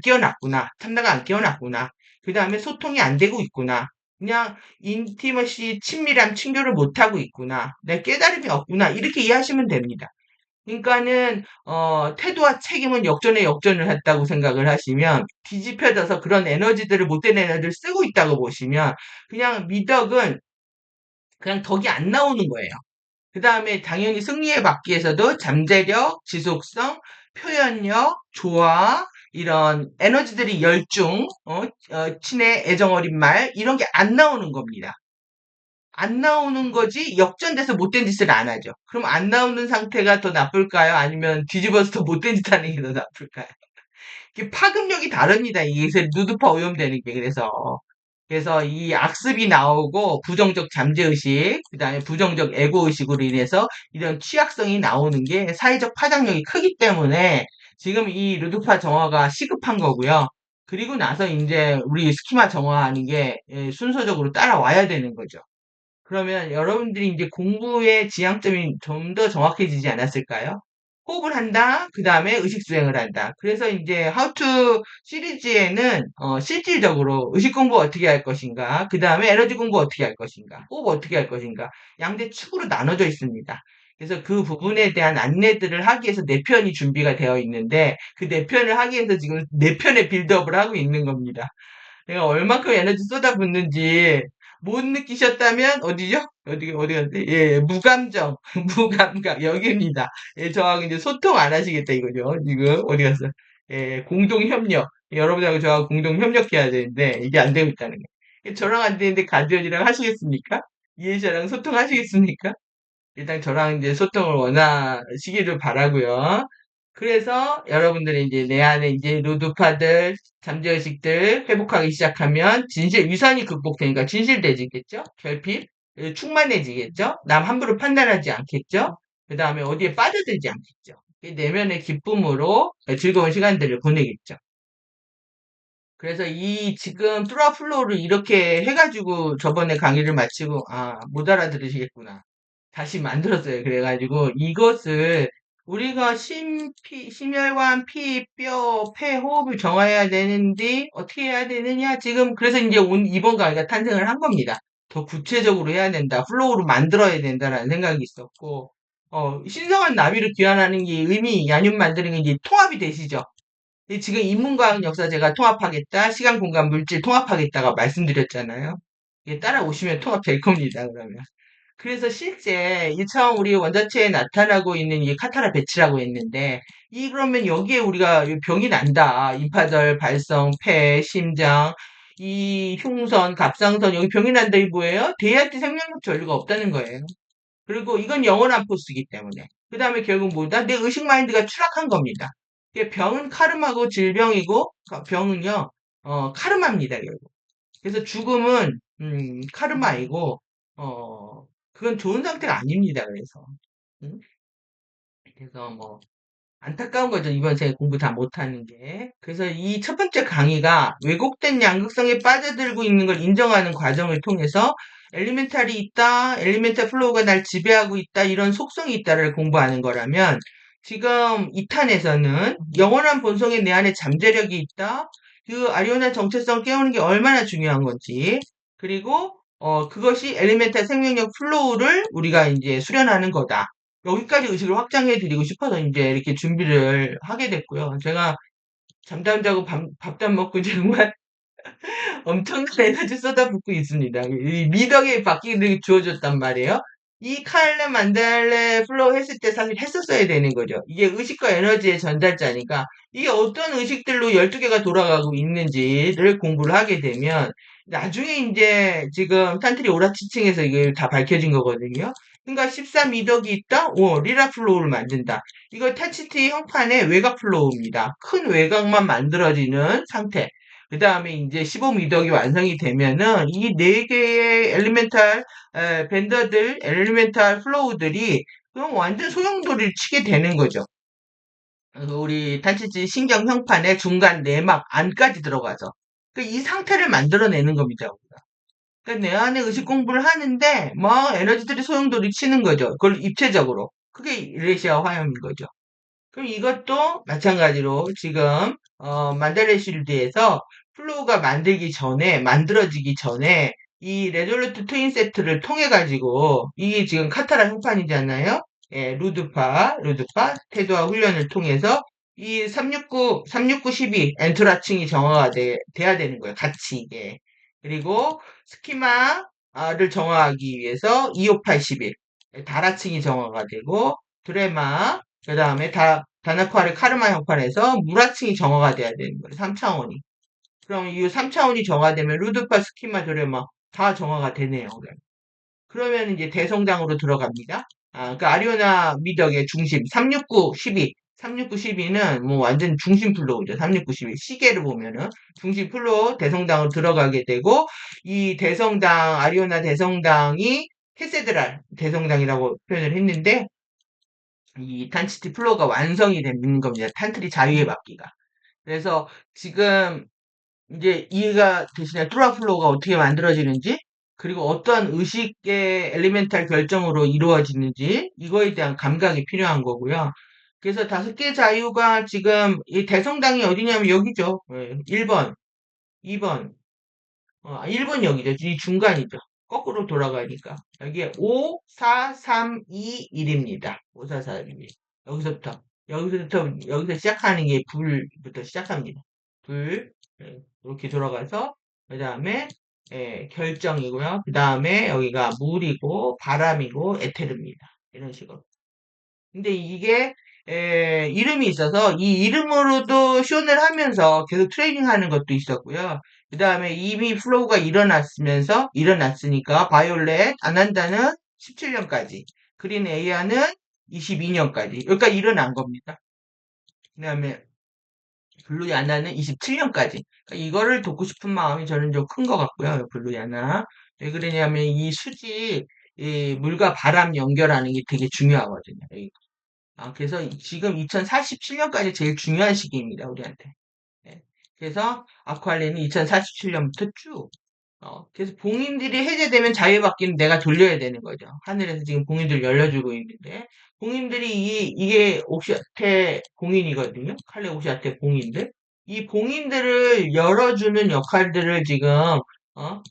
깨어났구나. 참나가 안 깨어났구나. 그 다음에 소통이 안 되고 있구나. 그냥 인티머시 친밀함 친교를 못하고 있구나. 내 깨달음이 없구나. 이렇게 이해하시면 됩니다. 그러니까는 태도와 책임은 역전에 역전을 했다고 생각을 하시면 뒤집혀져서 그런 에너지들을 못된 에너지를 쓰고 있다고 보시면 그냥 미덕은 그냥 덕이 안 나오는 거예요. 그 다음에 당연히 승리에 받기 위해서도 잠재력, 지속성, 표현력, 조화, 이런 에너지들이 열중, 친애, 애정 어린 말, 이런 게 안 나오는 겁니다. 안 나오는 거지, 역전돼서 못된 짓을 안 하죠. 그럼 안 나오는 상태가 더 나쁠까요? 아니면 뒤집어서 더 못된 짓 하는 게 더 나쁠까요? 이게 파급력이 다릅니다. 이게 누드파 오염되는 게. 그래서 이 악습이 나오고 부정적 잠재의식, 그다음에 부정적 에고의식으로 인해서 이런 취약성이 나오는 게 사회적 파장력이 크기 때문에 지금 이 루드파 정화가 시급한 거고요. 그리고 나서 이제 우리 스키마 정화하는 게 순서적으로 따라와야 되는 거죠. 그러면 여러분들이 이제 공부의 지향점이 좀 더 정확해지지 않았을까요? 호흡을 한다. 그 다음에 의식 수행을 한다. 그래서 이제 How to 시리즈에는 실질적으로 의식 공부 어떻게 할 것인가, 그 다음에 에너지 공부 어떻게 할 것인가, 호흡 어떻게 할 것인가, 양대 축으로 나눠져 있습니다. 그래서 그 부분에 대한 안내들을 하기 위해서 네 편이 준비가 되어 있는데 그 네 편을 하기 위해서 지금 네 편의 빌드업을 하고 있는 겁니다. 내가 얼마큼 에너지 쏟아붓는지 못 느끼셨다면 어디죠? 어디 갔지? 예, 무감정, 무감각 여기입니다. 예, 저하고 이제 소통 안 하시겠다 이거죠. 지금 어디 갔어? 예, 공동 협력. 여러분하고 저하고 공동 협력해야 되는데 이게 안 되고 있다는 거. 저랑 안 되는데 가디언이랑 하시겠습니까? 이해자랑 소통하시겠습니까? 일단 저랑 이제 소통을 원하시기를 바라고요. 그래서 여러분들이 이제 내 안에 이제 루드파들, 잠재의식들 회복하기 시작하면 진실, 위선이 극복되니까 진실되지겠죠? 결핍, 충만해지겠죠? 남 함부로 판단하지 않겠죠? 그 다음에 어디에 빠져들지 않겠죠? 이 내면의 기쁨으로 즐거운 시간들을 보내겠죠. 그래서 이 지금 뚜라플로우를 이렇게 해가지고 저번에 강의를 마치고 못 알아들으시겠구나. 다시 만들었어요. 그래가지고 이것을 우리가 심혈관, 피, 뼈, 폐, 호흡을 정화해야 되는데 어떻게 해야 되느냐? 지금 그래서 이제 이번 강의가 탄생을 한 겁니다. 더 구체적으로 해야 된다. 플로우로 만들어야 된다라는 생각이 있었고 신성한 나비를 귀환하는 게 의미, 양념 만드는 게 이제 통합이 되시죠? 지금 인문과학 역사제가 통합하겠다, 시간, 공간, 물질 통합하겠다가 말씀드렸잖아요. 이게 따라오시면 통합될 겁니다, 그러면. 그래서 실제 이 처음 우리 원자체에 나타나고 있는 이 카타라 배치라고 했는데, 그러면 여기에 우리가 병이 난다. 임파절, 발성, 폐, 심장, 이 흉선, 갑상선, 여기 병이 난다. 이 뭐예요? 대하트 생명력 전류가 없다는 거예요. 그리고 이건 영원한 포스이기 때문에. 그 다음에 결국 뭐다? 내 의식 마인드가 추락한 겁니다. 병은 카르마고 질병이고, 병은요, 카르마입니다, 결국. 그래서 죽음은, 카르마이고, 그건 좋은 상태가 아닙니다, 그래서. 음? 그래서 뭐, 안타까운 거죠. 이번 생에 공부 다 못하는 게. 그래서 이 첫 번째 강의가 왜곡된 양극성에 빠져들고 있는 걸 인정하는 과정을 통해서 엘리멘탈이 있다, 엘리멘탈 플로우가 날 지배하고 있다, 이런 속성이 있다를 공부하는 거라면 지금 2탄에서는 영원한 본성에 내 안에 잠재력이 있다, 그 아리오나 정체성을 깨우는 게 얼마나 중요한 건지, 그리고 그것이 엘리멘탈 생명력 플로우를 우리가 이제 수련하는 거다. 여기까지 의식을 확장해 드리고 싶어서 이제 이렇게 준비를 하게 됐고요. 제가 잠도 안 자고 밥도 안 먹고 정말 엄청난 에너지 쏟아붓고 있습니다. 이 미덕의 바퀴들이 주어졌단 말이에요. 이 칼레 만달레 플로우 했을 때 사실 했었어야 되는 거죠. 이게 의식과 에너지의 전달자니까 이게 어떤 의식들로 12개가 돌아가고 있는지를 공부를 하게 되면 나중에 이제 지금 탄트리 오라치층에서 이게 다 밝혀진 거거든요. 그러니까 13미덕이 있다? 리라 플로우를 만든다. 이거 타치티 형판의 외곽 플로우입니다. 큰 외곽만 만들어지는 상태. 그 다음에 이제 15미덕이 완성이 되면은 이 네 개의 엘리멘탈 밴더들, 엘리멘탈 플로우들이 그럼 완전 소용돌이를 치게 되는 거죠. 그래서 우리 단체지 신경 형판의 중간 내막 안까지 들어가서 이 상태를 만들어내는 겁니다. 그러니까 내 안에 의식 공부를 하는데 뭐 에너지들이 소용돌이 치는 거죠. 그걸 입체적으로. 그게 이레시아 화염인 거죠. 그럼 이것도 마찬가지로 지금 만달레 실드에서 플로우가 만들어지기 전에 이 레졸루트 트윈 세트를 통해 가지고 이게 지금 카타라 형판이잖아요. 예, 루드파, 태도와 훈련을 통해서 이 369 엔트라층이 정화가 돼야 되는 거예요. 같이 이게. 그리고 스키마를 정화하기 위해서 2581 다라층이 정화가 되고 드레마 그 다음에 다나쿠아르 카르마 형판에서 무라층이 정화가 돼야 되는 거예요. 3차원이. 그럼 이 3차원이 정화되면 루드파 스키마 드레마 다 정화가 되네요. 그러면 이제 대성당으로 들어갑니다. 그러니까 아리오나 미덕의 중심 369 12 369 12는 뭐 완전 중심 플로우죠. 369 12 시계를 보면은 중심 플로우 대성당으로 들어가게 되고 이 대성당 아리오나 대성당이 캐세드랄 대성당이라고 표현을 했는데 이 탄치티 플로우가 완성이 되는 겁니다. 탄트리 자유의 막기가. 그래서 지금 이제 이해가 되시나요? 뚜라플로우가 어떻게 만들어지는지, 그리고 어떠한 의식의 엘리멘탈 결정으로 이루어지는지, 이거에 대한 감각이 필요한 거고요. 그래서 5개 자유가 지금 이 대성당이 어디냐면 여기죠. 1번, 2번, 1번 여기죠. 이 중간이죠. 거꾸로 돌아가니까. 여기에 5, 4, 3, 2, 1입니다. 5, 4, 3, 2. 여기서 시작하는 게 불부터 시작합니다. 불, 이렇게 돌아가서, 그 다음에, 결정이고요. 그 다음에 여기가 물이고, 바람이고, 에테르입니다. 이런 식으로. 근데 이게 이름이 있어서 이 이름으로도 쇼를 하면서 계속 트레이닝 하는 것도 있었고요. 그 다음에 이미 플로우가 일어났으니까 바이올렛 아난다는 17년까지, 그린 에이아는 22년까지. 여기까지 일어난 겁니다. 그 다음에 블루 야나는 27년까지. 그러니까 이거를 돕고 싶은 마음이 저는 좀 큰 것 같고요. 블루 야나. 왜 그러냐면 이 수지, 이 물과 바람 연결하는 게 되게 중요하거든요. 그래서 지금 2047년까지 제일 중요한 시기입니다, 우리한테. 네. 그래서 아쿠아리는 2047년부터 쭉. 그래서 봉인들이 해제되면 자유바퀴는 내가 돌려야 되는 거죠. 하늘에서 지금 봉인들 열려주고 있는데, 봉인들이 이게 옥시아테 봉인이거든요. 칼레 옥시아테 봉인들. 이 봉인들을 열어주는 역할들을 지금, 어,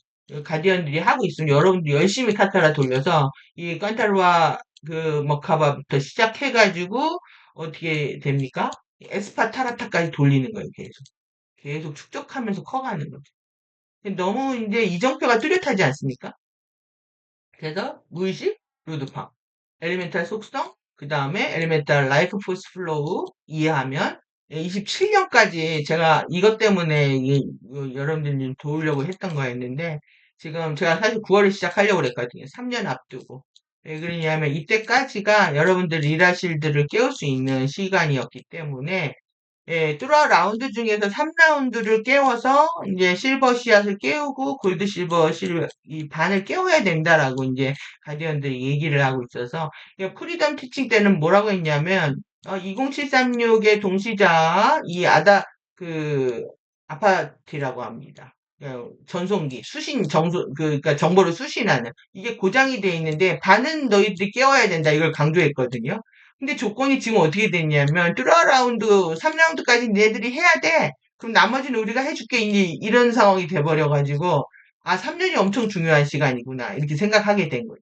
가디언들이 하고 있으면 여러분들 열심히 카타라 돌려서 이 깐타르와 그 머카바부터 시작해가지고 어떻게 됩니까? 에스파타라타까지 돌리는 거예요, 계속. 계속 축적하면서 커가는 거죠. 너무 이제 이정표가 뚜렷하지 않습니까? 그래서 무의식, 루드팡, 엘리멘탈 속성, 그 다음에 엘리멘탈 라이프 포스 플로우 이해하면 27년까지 제가 이것 때문에 여러분들 좀 도우려고 했던 거였는데 지금 제가 사실 9월에 시작하려고 그랬거든요. 3년 앞두고. 왜 그러냐면 이때까지가 여러분들 일하실들을 깨울 수 있는 시간이었기 때문에 뚜라 라운드 중에서 3라운드를 깨워서 이제 실버 씨앗을 깨우고 골드 실버 이 반을 깨워야 된다라고 이제 가디언들이 얘기를 하고 있어서 프리덤 티칭 때는 뭐라고 했냐면 20736의 동시자 이 그 아파트라고 합니다. 전송기 그러니까 정보를 수신하는 이게 고장이 돼 있는데 반은 너희들이 깨워야 된다 이걸 강조했거든요. 근데 조건이 지금 어떻게 됐냐면 뚜라라운드 3라운드까지 니네들이 해야 돼. 그럼 나머지는 우리가 해줄게. 이제 이런 상황이 돼버려가지고 3년이 엄청 중요한 시간이구나 이렇게 생각하게 된 거죠.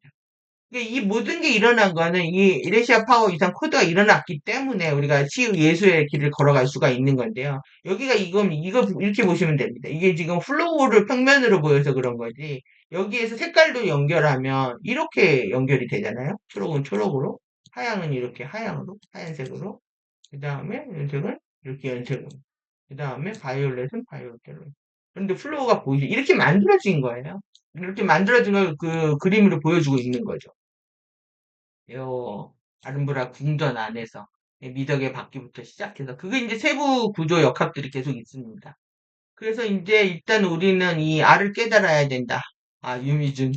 그러니까 이 모든 게 일어난 거는 이 이레시아 파워 이상 코드가 일어났기 때문에 우리가 치유 예수의 길을 걸어갈 수가 있는 건데요. 여기가 이거 이렇게 보시면 됩니다. 이게 지금 플로우를 평면으로 보여서 그런 거지. 여기에서 색깔도 연결하면 이렇게 연결이 되잖아요. 초록은 초록으로, 하양은 이렇게 하양으로, 하얀색으로, 그 다음에 연색은 이렇게 연색으로, 그 다음에 바이올렛은 바이올렛으로. 그런데 플로우가 보이죠? 이렇게 만들어진 거예요. 이렇게 만들어진 걸 그 그림으로 보여주고 있는 거죠. 요 아름브라 궁전 안에서 미덕의 바퀴부터 시작해서 그게 이제 세부 구조 역학들이 계속 있습니다. 그래서 이제 일단 우리는 이 알을 깨달아야 된다. 유미준.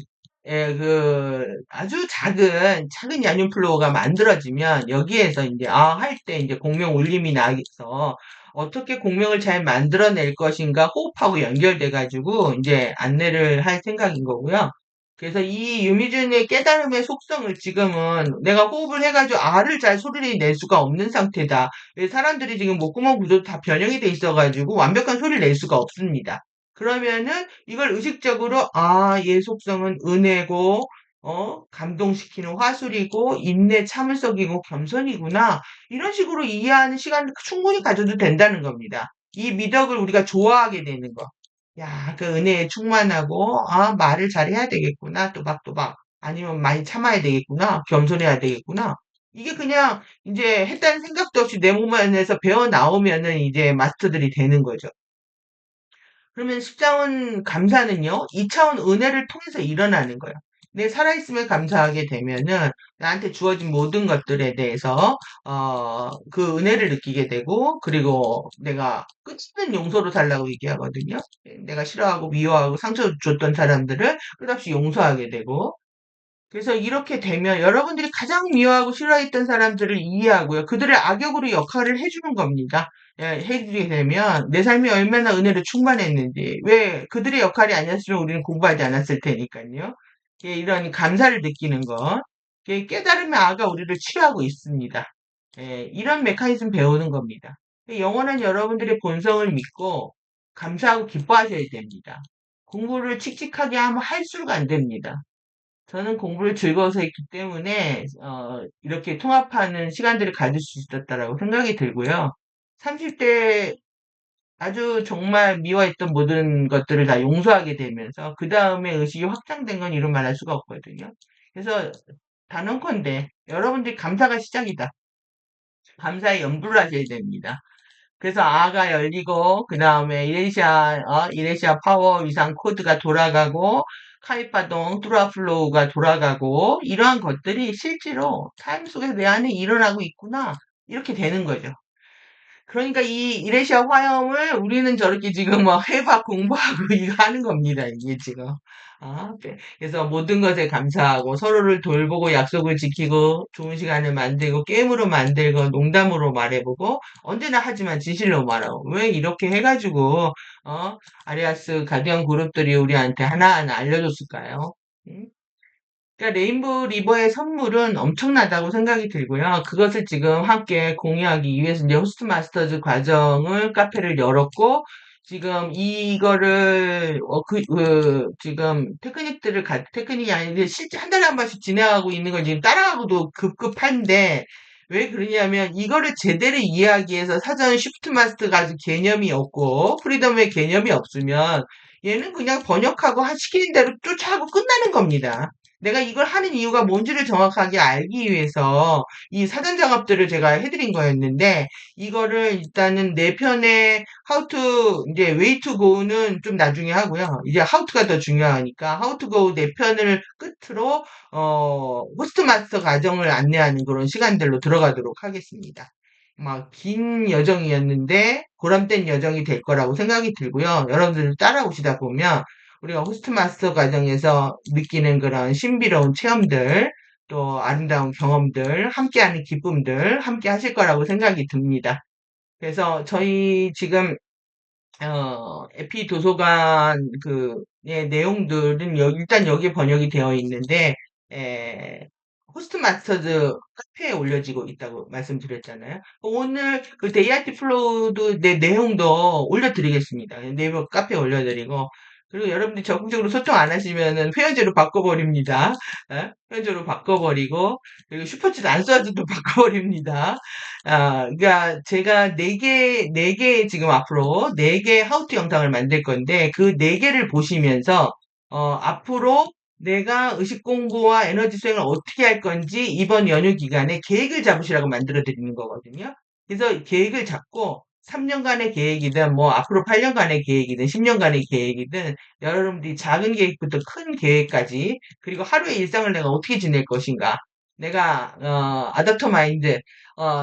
아주 작은 야뉨 플로어가 만들어지면 여기에서 이제 할 때 이제 공명 울림이 나서 어떻게 공명을 잘 만들어낼 것인가 호흡하고 연결돼 가지고 이제 안내를 할 생각인 거고요. 그래서 이 유미준의 깨달음의 속성을 지금은 내가 호흡을 해가지고 아를 잘 소리를 낼 수가 없는 상태다. 사람들이 지금 목구멍 구조도 다 변형이 돼 있어가지고 완벽한 소리를 낼 수가 없습니다. 그러면은 이걸 의식적으로 얘 속성은 은혜고 감동시키는 화술이고 인내 참을성이고 겸손이구나. 이런 식으로 이해하는 시간을 충분히 가져도 된다는 겁니다. 이 미덕을 우리가 좋아하게 되는 거. 야, 그 은혜에 충만하고, 말을 잘해야 되겠구나. 또박또박. 아니면 많이 참아야 되겠구나. 겸손해야 되겠구나. 이게 그냥 이제 했다는 생각도 없이 내 몸 안에서 배워 나오면은 이제 마스터들이 되는 거죠. 그러면 십자원 감사는요, 2차원 은혜를 통해서 일어나는 거예요. 내 살아있음을 감사하게 되면은 나한테 주어진 모든 것들에 대해서 그 은혜를 느끼게 되고 그리고 내가 끝없는 용서로 살라고 얘기하거든요. 내가 싫어하고 미워하고 상처 줬던 사람들을 끝없이 용서하게 되고 그래서 이렇게 되면 여러분들이 가장 미워하고 싫어했던 사람들을 이해하고요. 그들의 악역으로 역할을 해주는 겁니다. 예, 해주게 되면 내 삶이 얼마나 은혜로 충만했는지. 왜 그들의 역할이 아니었으면 우리는 공부하지 않았을 테니까요. 예, 이런 감사를 느끼는 것. 예, 깨달음의 아가 우리를 치료하고 있습니다. 예, 이런 메커니즘 배우는 겁니다. 영원한 여러분들의 본성을 믿고 감사하고 기뻐하셔야 됩니다. 공부를 칙칙하게 하면 할수록 안 됩니다. 저는 공부를 즐거워서 했기 때문에 이렇게 통합하는 시간들을 가질 수 있었다라고 생각이 들고요. 30대 아주 정말 미워했던 모든 것들을 다 용서하게 되면서 그 다음에 의식이 확장된 건 이루 말할 수가 없거든요. 그래서 단언컨대 여러분들이 감사가 시작이다. 감사에 염불을 하셔야 됩니다. 그래서 아가 열리고 그 다음에 이레시아 파워 위상 코드가 돌아가고 카이파동 뚜라플로우가 돌아가고 이러한 것들이 실제로 삶 속에서 내 안에 일어나고 있구나 이렇게 되는 거죠. 그러니까 이 이레시아 화염을 우리는 저렇게 지금 뭐 해박 공부하고 이거 하는 겁니다. 이게 지금. 네. 그래서 모든 것에 감사하고 서로를 돌보고 약속을 지키고 좋은 시간을 만들고 게임으로 만들고 농담으로 말해보고 언제나 하지만 진실로 말하고 왜 이렇게 해가지고 아리아스 가디언 그룹들이 우리한테 하나하나 알려줬을까요? 응? 그러니까 레인보우 리버의 선물은 엄청나다고 생각이 들고요. 그것을 지금 함께 공유하기 위해서 이제 호스트 마스터즈 과정을 카페를 열었고 지금 이거를 지금 테크닉이 아닌데 실제 한 달에 한 번씩 진행하고 있는 걸 지금 따라가고도 급급한데 왜 그러냐면 이거를 제대로 이해하기 위해서 사전 쉬프트 마스터가 아직 개념이 없고 프리덤의 개념이 없으면 얘는 그냥 번역하고 시키는 대로 쫓아하고 끝나는 겁니다. 내가 이걸 하는 이유가 뭔지를 정확하게 알기 위해서 이 사전 작업들을 제가 해드린 거였는데 이거를 일단은 내 편의 how to 이제 way to go는 좀 나중에 하고요. 이제 how to가 더 중요하니까 how to go 내 편을 끝으로 호스트 마스터 과정을 안내하는 그런 시간들로 들어가도록 하겠습니다. 막 긴 여정이었는데 보람된 여정이 될 거라고 생각이 들고요. 여러분들 따라오시다 보면 우리가 호스트 마스터 과정에서 느끼는 그런 신비로운 체험들, 또 아름다운 경험들, 함께하는 기쁨들, 함께 하실 거라고 생각이 듭니다. 그래서 저희 지금 에피 도서관 의 내용들은 일단 여기에 번역이 되어 있는데, 에, 호스트 마스터즈 카페에 올려지고 있다고 말씀드렸잖아요. 오늘 그 데이아티 플로우도 내 내용도 올려드리겠습니다. 네이버 카페에 올려드리고, 그리고 여러분들이 적극적으로 소통 안 하시면은 회원제로 바꿔버립니다. 회원제로 바꿔버리고, 그리고 슈퍼챗 안 써도 바꿔버립니다. 그러니까 제가 네 개 지금 앞으로 네 개 하우트 영상을 만들 건데 그 네 개를 보시면서 앞으로 내가 의식 공부와 에너지 수행을 어떻게 할 건지 이번 연휴 기간에 계획을 잡으시라고 만들어 드리는 거거든요. 그래서 계획을 잡고 3년간의 계획이든 뭐 앞으로 8년간의 계획이든 10년간의 계획이든 여러분들이 작은 계획부터 큰 계획까지 그리고 하루의 일상을 내가 어떻게 지낼 것인가 내가 아답터 마인드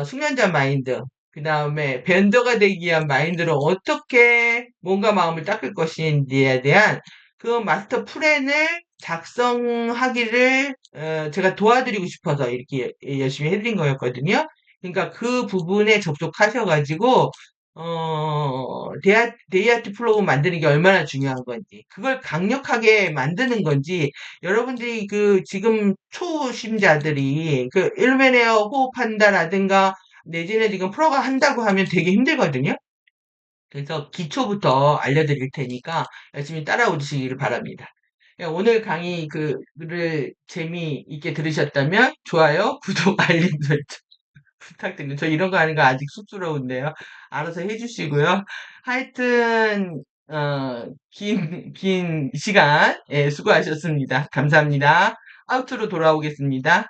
숙련자 마인드, 그 다음에 변더가 되기 위한 마인드로 어떻게 몸과 마음을 닦을 것인지에 대한 그 마스터 플랜을 작성하기를 제가 도와드리고 싶어서 이렇게 열심히 해드린 거였거든요. 그러니까 그 부분에 접속하셔가지고 데이아트 플로우 만드는 게 얼마나 중요한 건지, 그걸 강력하게 만드는 건지, 여러분들이 그 지금 초심자들이 그 일면에어 호흡한다라든가, 내지는 지금 프로가 한다고 하면 되게 힘들거든요. 그래서 기초부터 알려드릴 테니까 열심히 따라오시기를 바랍니다. 예, 오늘 강의 그를 재미있게 들으셨다면 좋아요, 구독, 알림 설정 부탁드립니다. 저 이런 거 하는 거 아직 쑥스러운데요. 알아서 해주시고요. 하여튼 긴 시간 예, 수고하셨습니다. 감사합니다. 아우트로 돌아오겠습니다.